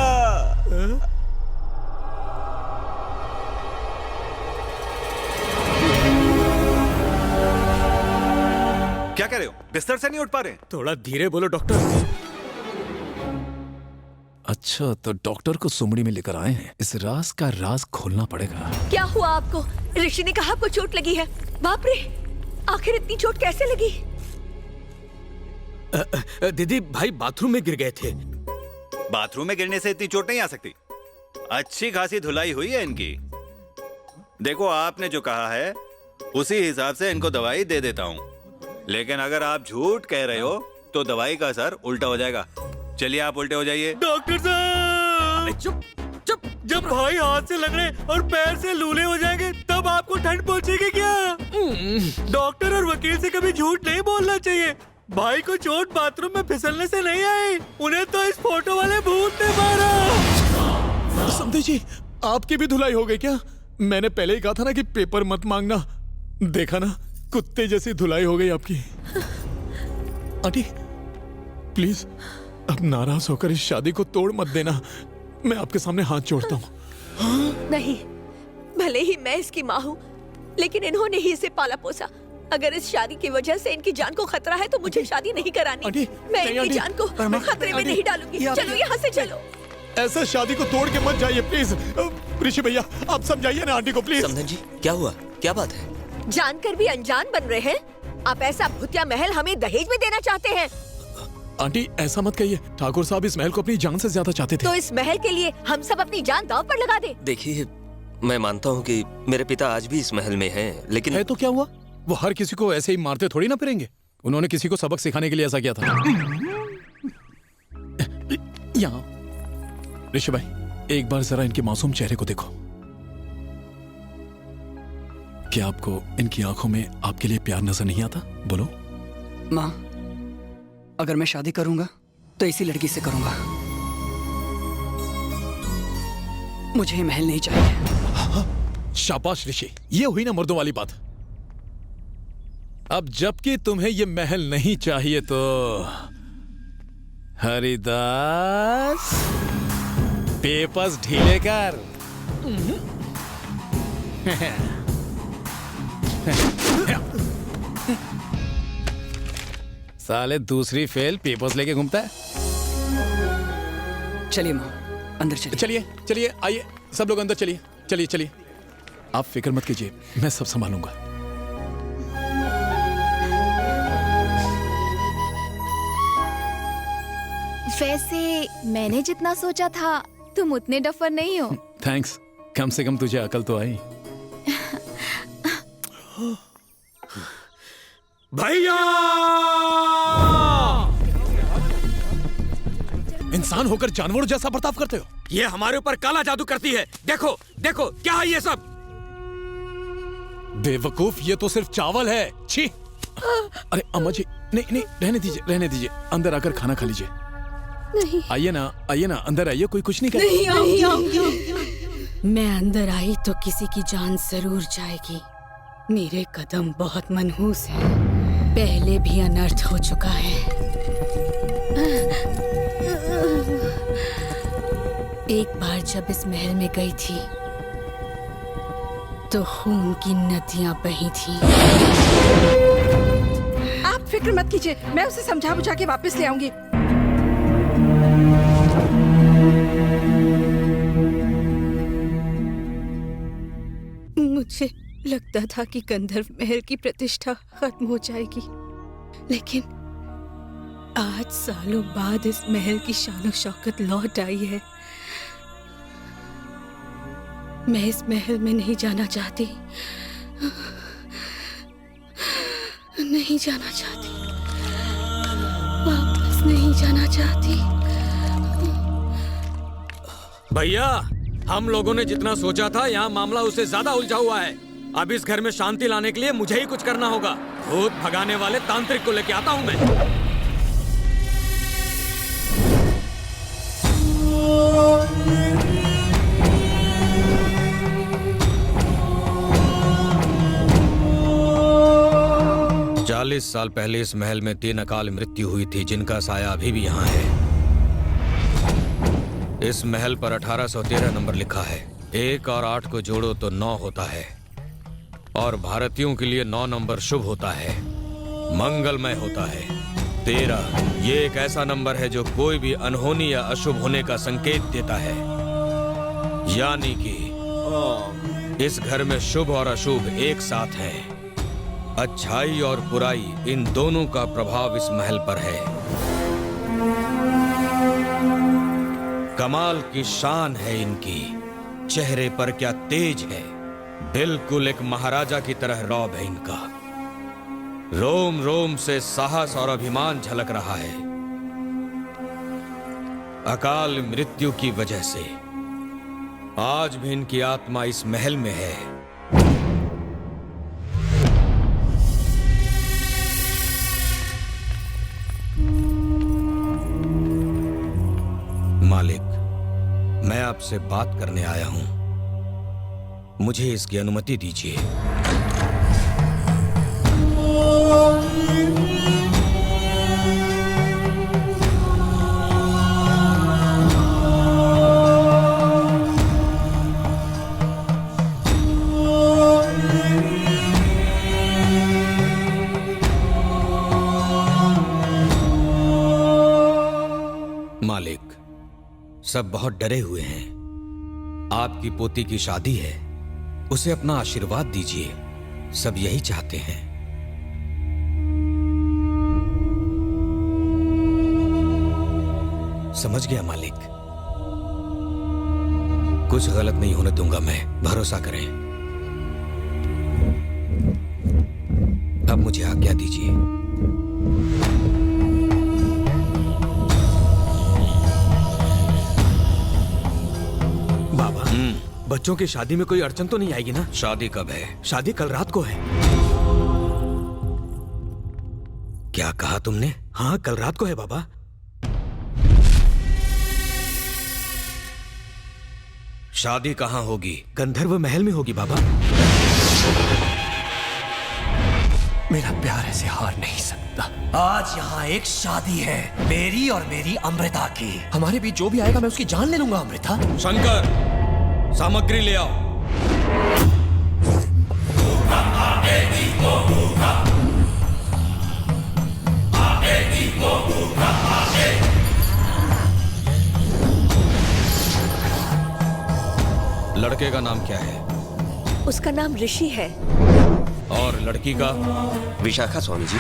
क्या कह रहे हो? बिस्तर से नहीं उठ पा रहे? थोड़ा धीरे बोलो डॉक्टर। अच्छा, तो डॉक्टर को सुमड़ी में लेकर आए हैं। इस राज का राज खोलना पड़ेगा। क्या हुआ आपको? ऋषि ने कहा आपको चोट लगी है। बाप रे, आखिर इतनी चोट कैसे लगी? दीदी, भाई बाथरूम में गिर गए थे। बाथरूम में गिरने से इतनी चोट नहीं आ सकती। अच्छी खासी धुलाई हुई है इनकी। देखो, आपने जो कहा है उसी हिसाब से इनको दवाई दे देता हूँ, लेकिन अगर आप झूठ कह रहे हो तो दवाई का असर उल्टा हो जाएगा। चलिए आप उल्टे हो जाइए। डॉक्टर साहब, चुप चुप। जब भाई हाथ से लगने और पैर से लूले हो जाएंगे तब आपको ठंड पहुंचेगी क्या? डॉक्टर और वकील से कभी झूठ नहीं बोलना चाहिए। भाई को चोट बाथरूम में फिसलने से नहीं आई, उन्हें तो इस फोटो वाले भूत ने मारा। समझे जी, आपकी भी धुलाई हो गई क्या? मैंने पहले ही कहा था ना कि पेपर मत मांगना। देखा ना, कुत्ते जैसी धुलाई हो गई आपकी। आंटी प्लीज अब नाराज होकर इस शादी को तोड़ मत देना। मैं आपके सामने हाथ जोड़ता हूँ। नहीं, भले ही मैं इसकी माँ हूँ, लेकिन इन्होंने ही इसे पाला पोसा। अगर इस शादी की वजह से इनकी जान को खतरा है तो मुझे शादी नहीं करानी। मैं इनकी जान को खतरे में नहीं डालूंगी। चलो यहाँ से चलो। ऐसा शादी को तोड़ के मत जाइए प्लीज। ऋषि भैया, आप समझाइए ना आंटी को प्लीज। समधन जी, क्या हुआ? क्या बात है? जानकर भी अनजान बन रहे हैं। आप ऐसा भूतिया महल हमें दहेज में देना चाहते हैं? आंटी ऐसा मत कहिए। ठाकुर साहब इस महल को अपनी जान से ज्यादा चाहते थे। तो इस महल के लिए हम सब अपनी जान दांव पर लगा दे। देखिए, मैं मानता हूँ कि मेरे पिता आज भी इस महल में हैं, लेकिन है तो क्या हुआ? वो हर किसी को ऐसे ही मारते थोड़ी ना फिरेंगे। उन्होंने किसी को सबक सिखाने के लिए ऐसा किया था। यहाँ ऋषि भाई, एक बार जरा इनके मासूम चेहरे को देखो। क्या आपको इनकी आंखों में आपके लिए प्यार नजर नहीं आता? बोलो। माँ, अगर मैं शादी करूंगा तो इसी लड़की से करूंगा। मुझे ये महल नहीं चाहिए। शाबाश ऋषि, ये हुई ना मर्दों वाली बात। अब जबकि तुम्हें ये महल नहीं चाहिए तो हरिदास पेपर्स ढीले कर। साले दूसरी फेल पेपर्स लेके घूमता है। चलिए माँ, अंदर चलिए। चलिए चलिए, आइए सब लोग अंदर चलिए। चलिए चलिए, आप फिक्र मत कीजिए, मैं सब संभालूंगा। वैसे मैंने जितना सोचा था तुम उतने डफर नहीं हो। थैंक्स, कम से कम तुझे अकल तो आई। भैया, इंसान होकर जानवरों जैसा बर्ताव करते हो। ये हमारे ऊपर काला जादू करती है। देखो देखो, क्या है ये सब? बेवकूफ, ये तो सिर्फ चावल है। छी! अरे अम्मा जी, नहीं नहीं, रहने दीजिए, रहने दीजिए। अंदर आकर खाना खा लीजिए। नहीं, आइए ना, अंदर आइए। कोई कुछ नहीं कर। नहीं आऊंगी। मैं अंदर आई तो किसी की जान जरूर जाएगी। मेरे कदम बहुत मनहूस हैं। पहले भी अनर्थ हो चुका है। एक बार जब इस महल में गई थी तो खून की नदियां बही थी। आप फिक्र मत कीजिए, मैं उसे समझा बुझा के वापस ले आऊंगी। मुझे लगता था कि गंधर्व महल की प्रतिष्ठा खत्म हो जाएगी, लेकिन आज सालों बाद इस महल की शान शौकत लौट आई है। मैं इस महल में नहीं जाना चाहती, नहीं जाना चाहती, वापस नहीं जाना चाहती। भैया, हम लोगों ने जितना सोचा था यहाँ मामला उससे ज्यादा उलझा हुआ है। अब इस घर में शांति लाने के लिए मुझे ही कुछ करना होगा। भूत भगाने वाले तांत्रिक को लेके आता हूं मैं। चालीस साल पहले इस महल में 3 अकाल मृत्यु हुई थी, जिनका साया अभी भी यहाँ है। इस महल पर 1813 नंबर लिखा है। 1 और 8 को जोड़ो तो 9 होता है, और भारतीयों के लिए 9 नंबर शुभ होता है, मंगलमय होता है। 13 ये एक ऐसा नंबर है जो कोई भी अनहोनी या अशुभ होने का संकेत देता है, यानी कि इस घर में शुभ और अशुभ एक साथ है। अच्छाई और बुराई इन दोनों का प्रभाव इस महल पर है। कमाल की शान है इनकी, चेहरे पर क्या तेज है, बिल्कुल एक महाराजा की तरह रौब है इनका। रोम रोम से साहस और अभिमान झलक रहा है। अकाल मृत्यु की वजह से आज भी इनकी आत्मा इस महल में है। मालिक, मैं आपसे बात करने आया हूं, मुझे इसकी अनुमति दीजिए। मालिक, सब बहुत डरे हुए हैं। आपकी पोती की शादी है, उसे अपना आशीर्वाद दीजिए, सब यही चाहते हैं। समझ गया मालिक, कुछ गलत नहीं होने दूंगा मैं, भरोसा करें। अब मुझे आज्ञा दीजिए। बच्चों की शादी में कोई अड़चन तो नहीं आएगी ना? शादी कब है? शादी कल रात को है। क्या कहा तुमने? हाँ, कल रात को है बाबा। शादी कहाँ होगी? गंधर्व महल में होगी बाबा। मेरा प्यार ऐसे हार नहीं सकता। आज यहाँ एक शादी है, मेरी और मेरी अमृता की। हमारे बीच जो भी आएगा मैं उसकी जान ले लूंगा। अमृता, शंकर, सामग्री ले आओ। लड़के का नाम क्या है? उसका नाम ऋषि है। और लड़की का? विशाखा स्वामी जी।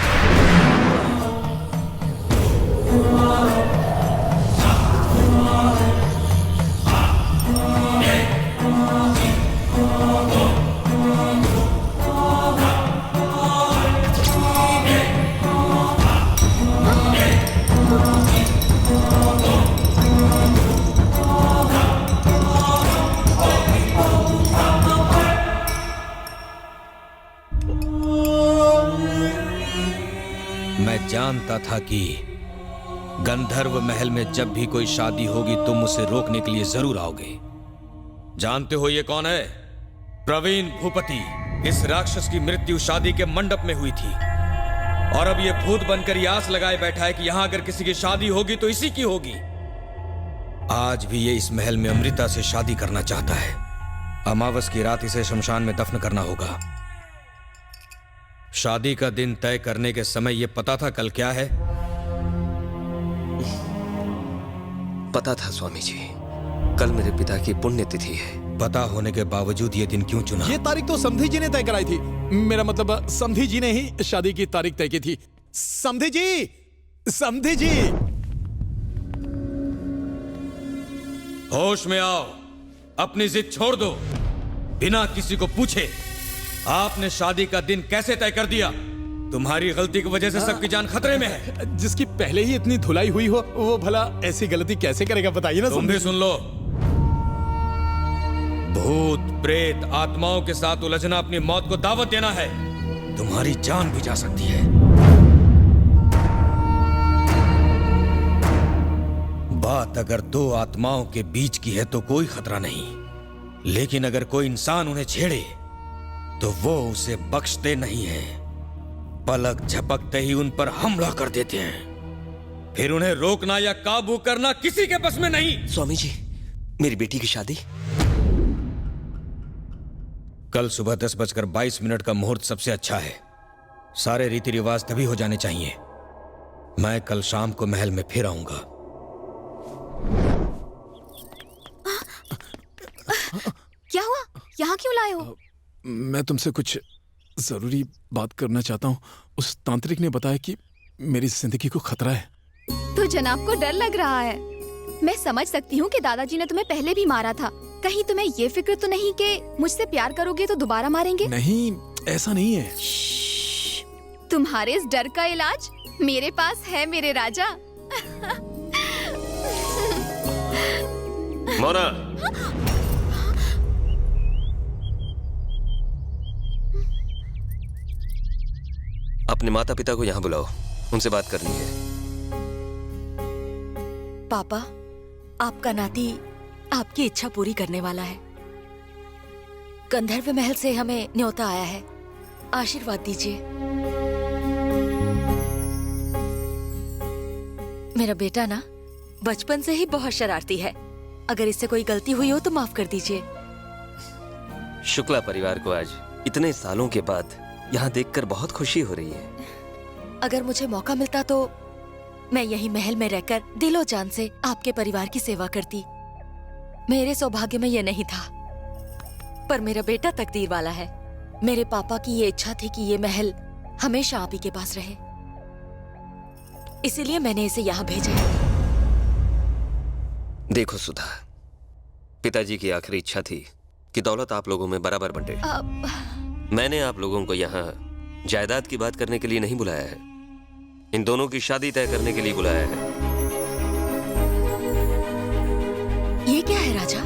मैं जानता था कि गंधर्व महल में जब भी कोई शादी होगी तुम उसे रोकने के लिए जरूर आओगे। जानते हो ये कौन है? प्रवीण भूपति। इस राक्षस की मृत्यु शादी के मंडप में हुई थी, और अब ये भूत बनकर ये आस लगाए बैठा है कि यहां अगर किसी की शादी होगी तो इसी की होगी। आज भी ये इस महल में अमृता से शादी करना चाहता है। अमावस की रात इसे शमशान में दफन करना होगा। शादी का दिन तय करने के समय ये पता था कल क्या है? पता था स्वामी जी, कल मेरे पिता की पुण्यतिथि है। पता होने के बावजूद ये दिन क्यों चुना? ये तारीख तो समधी जी ने तय कराई थी। मेरा मतलब समधी जी ने ही शादी की तारीख तय की थी। समधी जी, समधी जी, होश में आओ, अपनी जिद छोड़ दो। बिना किसी को पूछे आपने शादी का दिन कैसे तय कर दिया? तुम्हारी गलती की वजह से सबकी जान खतरे में है। जिसकी पहले ही इतनी धुलाई हुई हो वो भला ऐसी गलती कैसे करेगा बताइए ना। तुम भी सुन लो। भूत प्रेत आत्माओं के साथ उलझना अपनी मौत को दावत देना है। तुम्हारी जान भी जा सकती है। बात अगर दो आत्माओं के बीच की है तो कोई खतरा नहीं, लेकिन अगर कोई इंसान उन्हें छेड़े तो वो उसे बख्शते नहीं है। पलक झपकते ही उन पर हमला कर देते हैं। फिर उन्हें रोकना या काबू करना किसी के बस में नहीं। स्वामी जी, मेरी बेटी की शादी कल सुबह 10:22 का मुहूर्त सबसे अच्छा है। सारे रीति रिवाज तभी हो जाने चाहिए। मैं कल शाम को महल में फिर आऊंगा। क्या हुआ? यहाँ क्यों लाए हो? मैं तुमसे कुछ जरूरी बात करना चाहता हूँ। उस तांत्रिक ने बताया कि मेरी जिंदगी को खतरा है। तो जनाब को डर लग रहा है। मैं समझ सकती हूँ कि दादाजी ने तुम्हें पहले भी मारा था। कहीं तुम्हें ये फिक्र तो नहीं कि मुझसे प्यार करोगे तो दोबारा मारेंगे? नहीं, ऐसा नहीं है। तुम्हारे इस डर का इलाज मेरे पास है मेरे राजा। मोना, अपने माता पिता को यहाँ बुलाओ, उनसे बात करनी है। पापा, आपका नाती आपकी इच्छा पूरी करने वाला है। गंधर्व महल से हमें न्योता आया है, आशीर्वाद दीजिए। मेरा बेटा ना बचपन से ही बहुत शरारती है। अगर इससे कोई गलती हुई हो तो माफ कर दीजिए। शुक्ला परिवार को आज इतने सालों के बाद यहाँ देखकर बहुत खुशी हो रही है। अगर मुझे मौका मिलता तो मैं यही महल में रहकर दिलो जान से आपके परिवार की सेवा करती। मेरे सौभाग्य में यह नहीं था, पर मेरा बेटा तकदीर वाला है। मेरे पापा की ये इच्छा थी कि ये महल हमेशा आप ही के पास रहे, इसीलिए मैंने इसे यहाँ भेजा है। देखो सुधा, पिताजी की आखिरी इच्छा थी कि दौलत आप लोगों में बराबर बंटे। मैंने आप लोगों को यहाँ जायदाद की बात करने के लिए नहीं बुलाया है, इन दोनों की शादी तय करने के लिए बुलाया है। ये क्या है राजा?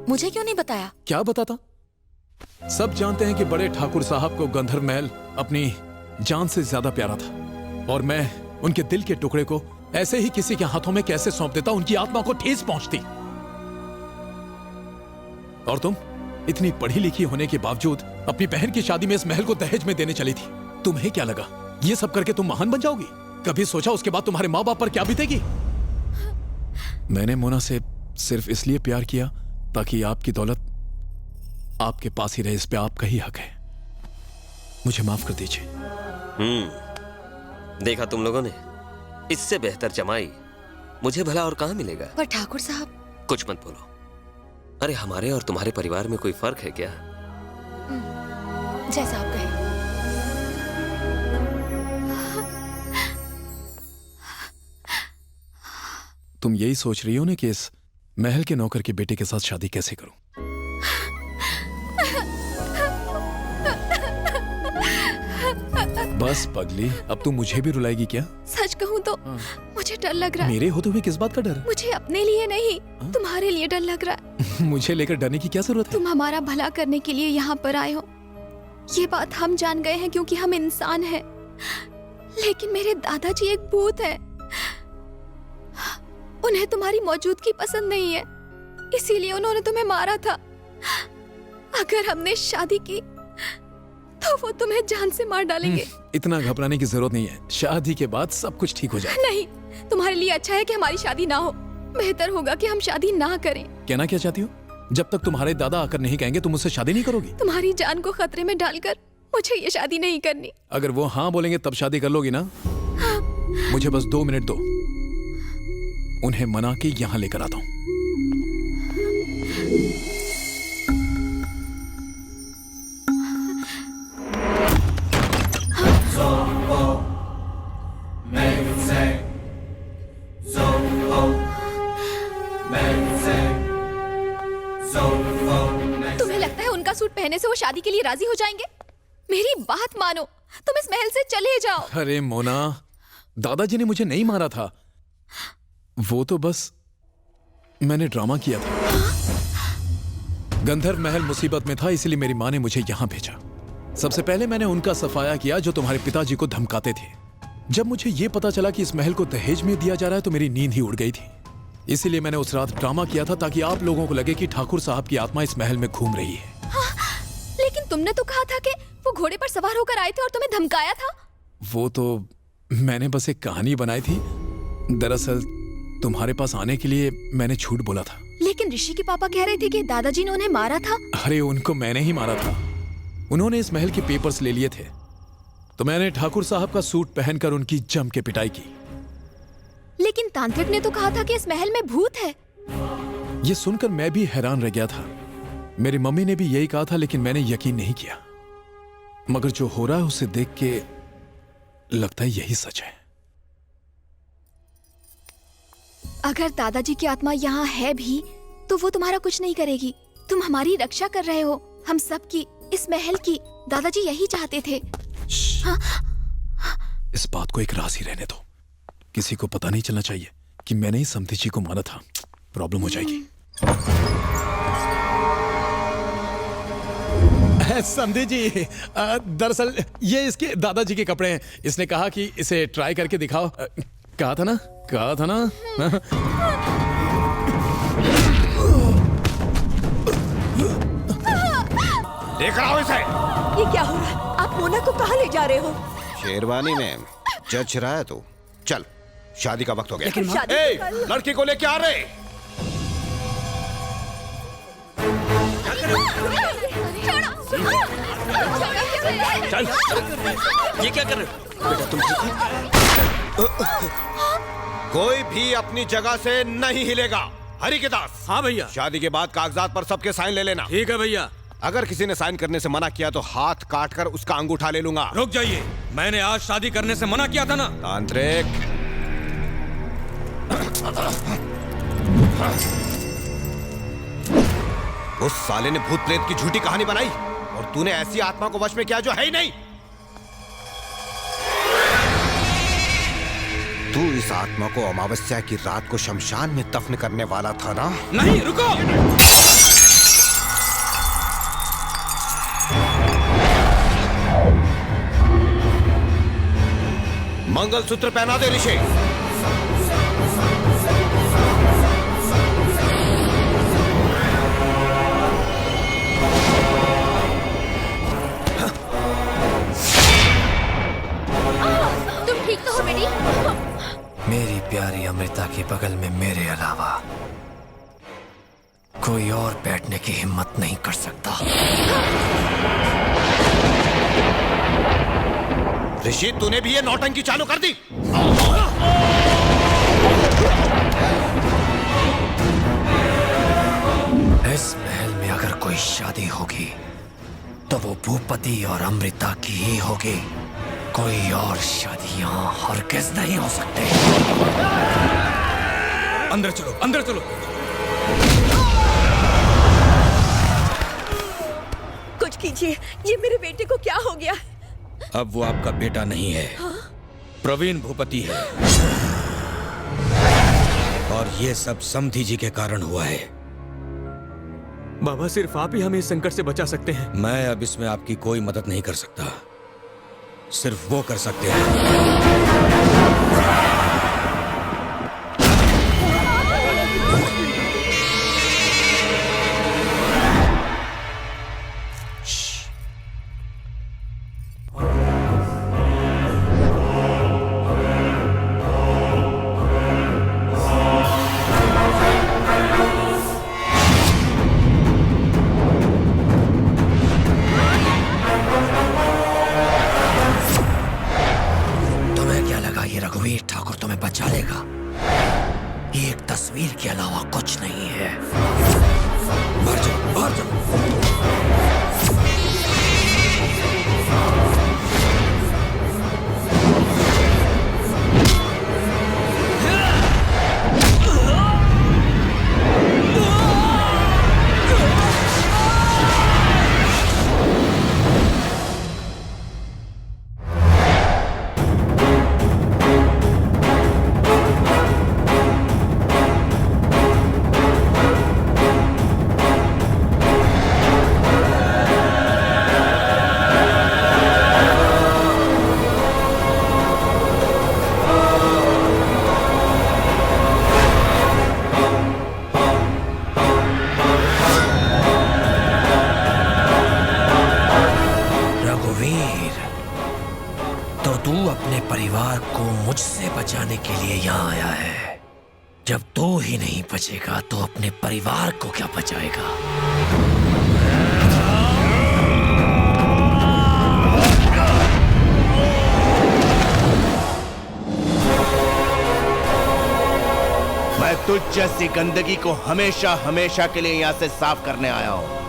मुझे क्यों नहीं बताया? क्या बताता? सब जानते हैं कि बड़े ठाकुर साहब को गंधर्व महल अपनी जान से ज्यादा प्यारा था, और मैं उनके दिल के टुकड़े को ऐसे ही किसी के हाथों में कैसे सौंप देता, उनकी आत्मा को ठेस पहुंचती। और तुम इतनी पढ़ी लिखी होने के बावजूद अपनी बहन की शादी में इस महल को दहेज में देने चली थी। तुम्हें क्या लगा ये सब करके तुम महान बन जाओगी? कभी सोचा उसके बाद तुम्हारे माँ बाप पर क्या बीतेगी? मैंने मोना से सिर्फ इसलिए प्यार किया ताकि आपकी दौलत आपके पास ही रहे, इस पे आपका ही हक है। मुझे माफ कर दीजिए। देखा तुम लोगों ने, इससे बेहतर जमाई मुझे भला और कहां मिलेगा। पर ठाकुर साहब, कुछ मत बोलो। अरे हमारे और तुम्हारे परिवार में कोई फर्क है क्या? जैसा आप कहें। तुम यही सोच रही हो ना कि इस महल के नौकर के बेटे के साथ शादी कैसे करूं? बस पगली, अब तू मुझे भी रुलाएगी क्या? सच कहूँ तो मुझे डर लग रहा है। मेरे होते हुए किस बात का डर? मुझे अपने लिए नहीं, तुम्हारे लिए डर लग रहा है। मुझे लेकर डरने की क्या जरूरत है? तुम हमारा भला करने के लिए यहाँ पर आए हो, ये बात हम जान गए हैं क्योंकि हम इंसान हैं। लेकिन मेरे दादाजी एक भूत है, उन्हें तुम्हारी मौजूदगी पसंद नहीं है, इसीलिए उन्होंने तुम्हें मारा था। अगर हमने शादी की तो वो तुम्हें जान से मार डालेंगे। इतना घबराने की जरूरत नहीं है, शादी के बाद सब कुछ ठीक हो जाए। नहीं, तुम्हारे लिए अच्छा है कि हमारी शादी ना हो। बेहतर होगा कि हम शादी ना करें। कहना क्या चाहती हो? जब तक तुम्हारे दादा आकर नहीं कहेंगे तुम मुझसे शादी नहीं करोगी? तुम्हारी जान को खतरे में डालकर मुझे ये शादी नहीं करनी। अगर वो हाँ बोलेंगे तब शादी कर लोगी ना? हाँ। मुझे बस 2 मिनट दो, उन्हें मना के यहाँ लेकर आता हूँ। तुम्हें लगता है उनका सूट पहनने से वो शादी के लिए राजी हो जाएंगे? मेरी बात मानो, तुम इस महल से चले जाओ। अरे मोना, दादाजी ने मुझे नहीं मारा था, वो तो बस मैंने ड्रामा किया था। गंधर्व महल मुसीबत में था, इसलिए मेरी माँ ने मुझे यहाँ भेजा। सबसे पहले मैंने उनका सफाया किया जो तुम्हारे पिताजी को धमकाते थे। जब मुझे ये पता चला कि इस महल को दहेज में दिया जा रहा है तो मेरी नींद ही उड़ गई थी। इसीलिए मैंने उस रात ड्रामा किया था ताकि आप लोगों को लगे कि ठाकुर साहब की आत्मा इस महल में घूम रही है। लेकिन तुमने तो कहा था कि वो घोड़े पर सवार होकर आए थे और तुम्हें धमकाया था। वो तो मैंने बस एक कहानी बनाई थी। दरअसल तुम्हारे पास आने के लिए मैंने झूठ बोला था। लेकिन ऋषि के पापा कह रहे थे कि दादाजी ने उन्हें मारा था। अरे उनको मैंने ही मारा था। उन्होंने इस महल के पेपर्स ले लिए थे तो मैंने ठाकुर साहब का सूट पहनकर उनकी जम के पिटाई की। लेकिन तांत्रिक ने तो कहा था कि इस महल में भूत है। ये सुनकर मैं भी हैरान रह गया था। मेरी मम्मी ने भी यही कहा था लेकिन मैंने यकीन नहीं किया। मगर जो हो रहा है उसे देख के लगता है यही सच है। अगर दादाजी की आत्मा यहाँ है भी तो वो तुम्हारा कुछ नहीं करेगी। तुम हमारी रक्षा कर रहे हो, हम सब की, इस महल की। दादाजी यही चाहते थे। हाँ? इस बात को एक राज ही रहने दो। किसी को पता नहीं चलना चाहिए कि मैंने ही समधी जी को मारा था। प्रॉब्लम हो जाएगी। समधी जी, दरअसल ये इसके दादाजी के कपड़े हैं। इसने कहा कि इसे ट्राई करके दिखाओ। कहा था ना। देख रहा हूं इसे। ये क्या हो रहा है? आप मोना को कहाँ ले जा रहे हो? शेरवानी में जज रहा है तू। चल, शादी का वक्त हो गया। लेकिन लड़की को लेके आ रहे। चल, ये क्या कर रहे हो? बेटा तुम ठीक हो? कोई भी अपनी जगह से नहीं हिलेगा। हरि के दास। हाँ भैया। शादी के बाद कागजात पर सबके साइन ले लेना। ठीक है भैया। अगर किसी ने साइन करने से मना किया तो हाथ काटकर उसका अंगूठा ले लूंगा। रुक जाइए, मैंने आज शादी करने से मना किया था ना। तांत्रिक, उस साले ने भूत प्रेत की झूठी कहानी बनाई और तूने ऐसी आत्मा को वश में किया जो है ही नहीं। तू इस आत्मा को अमावस्या की रात को शमशान में दफन करने वाला था ना? नहीं, रुको। मंगलसूत्र पहना दे ऋषि। तुम ठीक तो हो बेटी? मेरी प्यारी अमृता के बगल में मेरे अलावा कोई और बैठने की हिम्मत नहीं कर सकता। ऋषि, तूने भी ये नौटंकी चालू कर दी। इस महल में अगर कोई शादी होगी तो वो भूपति और अमृता की ही होगी। कोई और शादियां हरगिज़ नहीं हो सकते। अंदर चलो, अंदर चलो। कुछ कीजिए, ये मेरे बेटे को क्या हो गया? अब वो आपका बेटा नहीं है। हाँ? प्रवीण भूपति है और ये सब समधी जी के कारण हुआ है। बाबा, सिर्फ आप ही हमें इस संकट से बचा सकते हैं। मैं अब इसमें आपकी कोई मदद नहीं कर सकता, सिर्फ वो कर सकते हैं। के अलावा कुछ नहीं है। बाहर जाओ, बाहर जाओ। अपने परिवार को मुझसे बचाने के लिए यहाँ आया है। जब तू ही नहीं बचेगा तो अपने परिवार को क्या बचाएगा? मैं तुझ जैसी गंदगी को हमेशा हमेशा के लिए यहां से साफ करने आया हूं।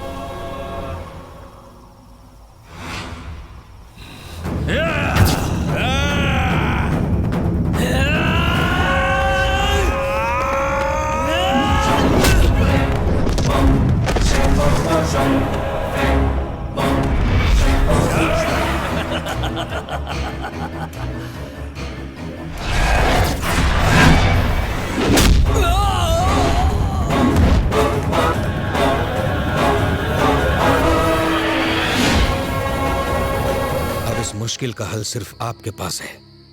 मुश्किल का हल सिर्फ आपके पास है।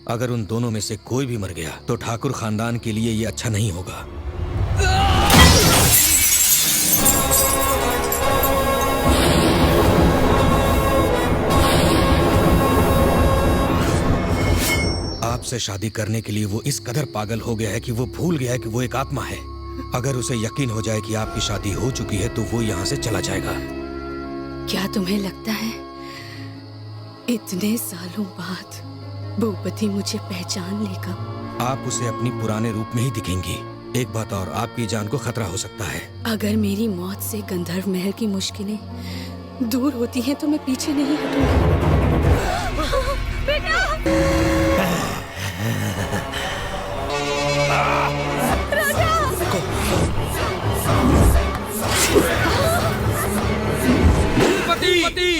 अगर उन दोनों में से कोई भी मर गया तो ठाकुर खानदान के लिए यह अच्छा नहीं होगा। आपसे शादी करने के लिए वो इस कदर पागल हो गया है कि वो भूल गया है कि वो एक आत्मा है। अगर उसे यकीन हो जाए कि आपकी शादी हो चुकी है तो वो यहाँ से चला जाएगा। क्या तुम्हें लगता है इतने सालों बाद भूपति मुझे पहचान लेगा? आप उसे अपनी पुराने रूप में ही दिखेंगी। एक बात और, आपकी जान को खतरा हो सकता है। अगर मेरी मौत से गंधर्व महल की मुश्किलें दूर होती हैं तो मैं पीछे नहीं हटूंगी। बेटा! राजा! भूपति!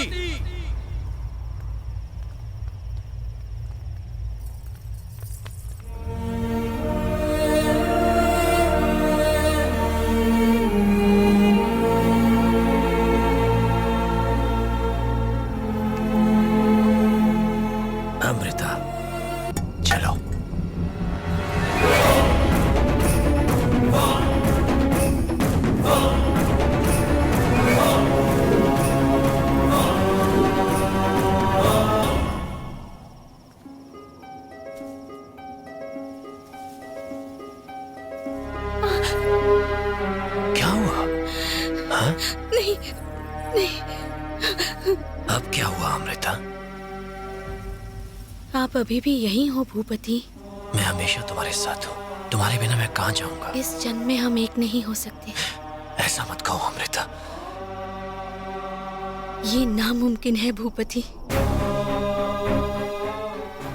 आप अभी भी यहीं हो भूपति? मैं हमेशा तुम्हारे साथ हूँ। तुम्हारे बिना मैं कहाँ जाऊंगा? इस जन्म में हम एक नहीं हो सकते। ऐसा मत कहो अमृता। ये नामुमकिन है भूपति।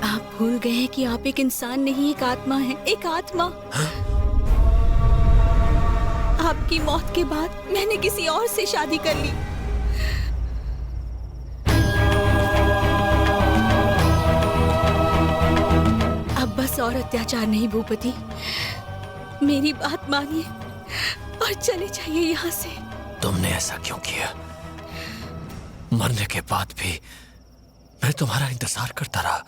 आप भूल गए हैं कि आप एक इंसान नहीं, एक आत्मा हैं। एक आत्मा। आपकी मौत के बाद मैंने किसी और से शादी कर ली। बस और अत्याचार नहीं भूपति, मेरी बात मानिए और चले जाइए यहाँ से। तुमने ऐसा क्यों किया? मरने के बाद भी मैं तुम्हारा इंतजार करता रहा।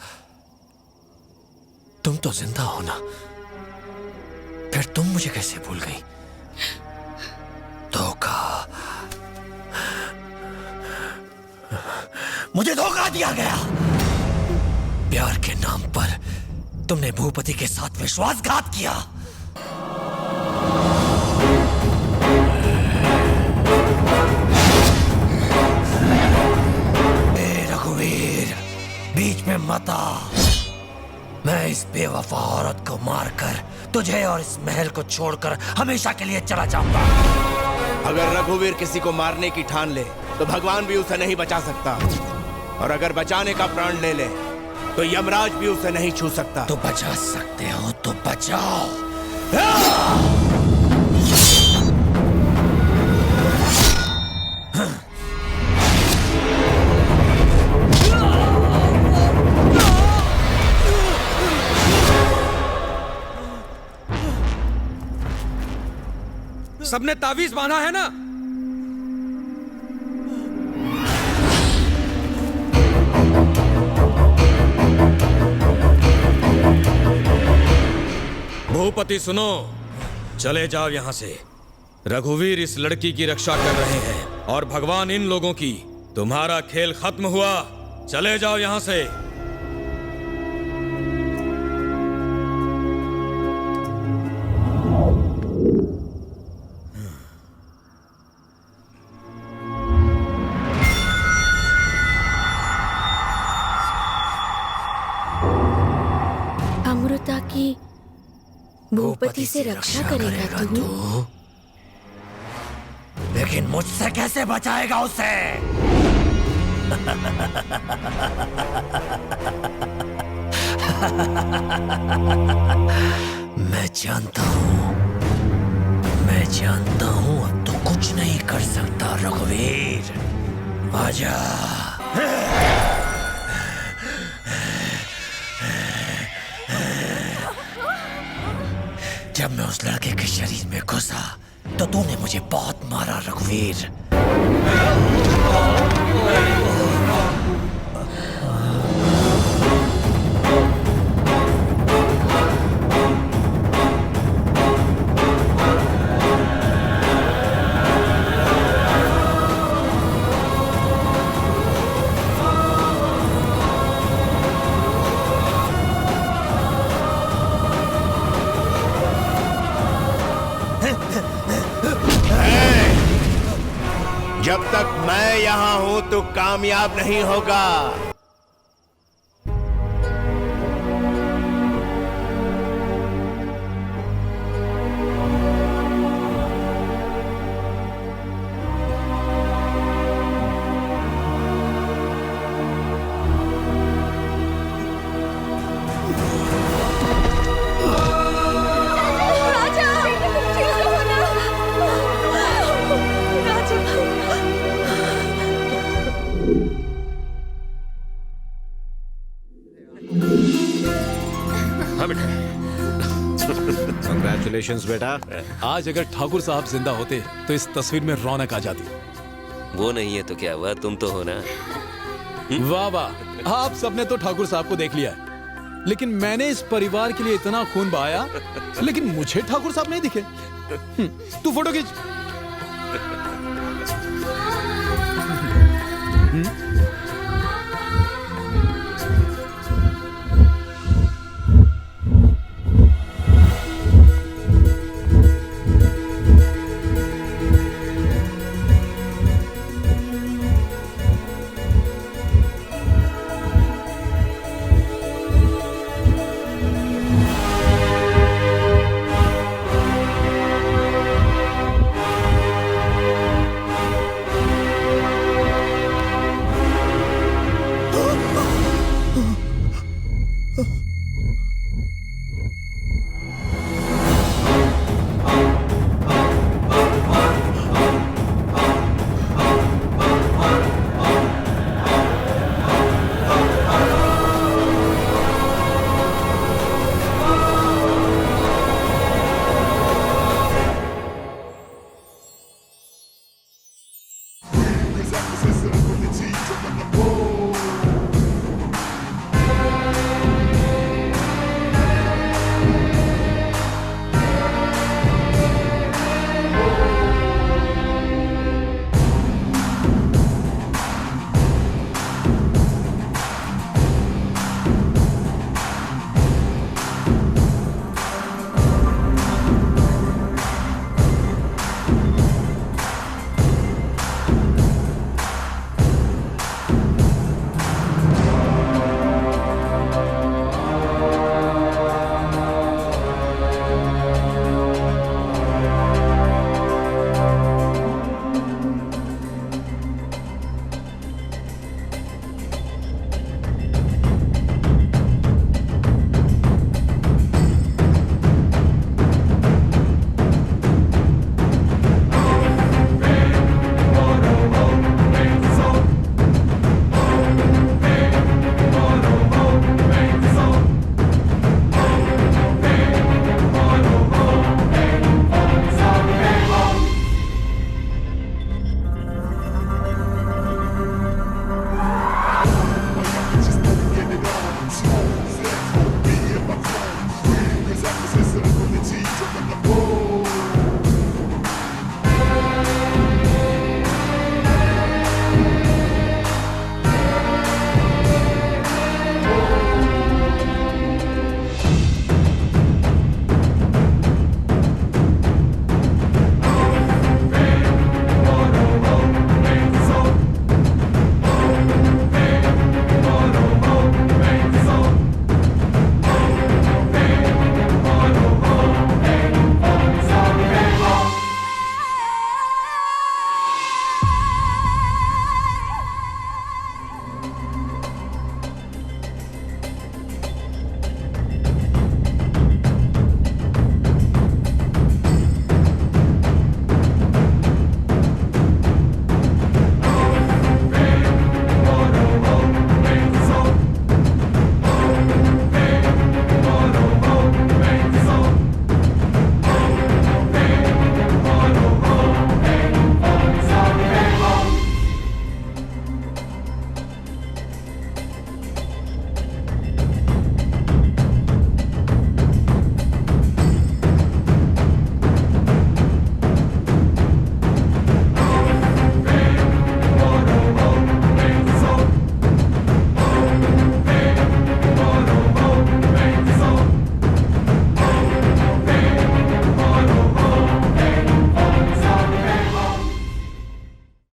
तुम तो जिंदा हो ना, फिर तुम मुझे कैसे भूल गई? धोखा, मुझे धोखा दिया गया। प्यार के नाम पर तुमने भूपति के साथ विश्वासघात किया। ए रघुवीर, बीच में मत आ। मैं इस बेवफा औरत को मारकर तुझे और इस महल को छोड़कर हमेशा के लिए चला जाऊंगा। अगर रघुवीर किसी को मारने की ठान ले तो भगवान भी उसे नहीं बचा सकता, और अगर बचाने का प्राण ले ले तो यमराज भी उसे नहीं छू सकता। तो बचा सकते हो तो बचाओ। सबने तावीज बांधा है ना? भूपति सुनो, चले जाओ यहां से। रघुवीर इस लड़की की रक्षा कर रहे हैं और भगवान इन लोगों की। तुम्हारा खेल खत्म हुआ, चले जाओ यहां से। था कि भूपति से रक्षा करेगा तू, लेकिन मुझसे कैसे बचाएगा उसे? मैं जानता हूँ अब तो कुछ नहीं कर सकता रघुवीर। आजा। जब मैं उस लड़के के शरीर में घुसा तो तूने मुझे बहुत मारा रघुवीर। जब तक मैं यहाँ हूं तो कामयाब नहीं होगा। कंग्रेचुलेशंस बेटा। आज अगर ठाकुर साहब जिंदा होते तो इस तस्वीर में रौनक आ जाती। वो नहीं है तो क्या हुआ, तुम तो हो ना। वाह वाह, आप सबने तो ठाकुर साहब को देख लिया है, लेकिन मैंने इस परिवार के लिए इतना खून बहाया, लेकिन मुझे ठाकुर साहब नहीं दिखे। तू फोटो खींच।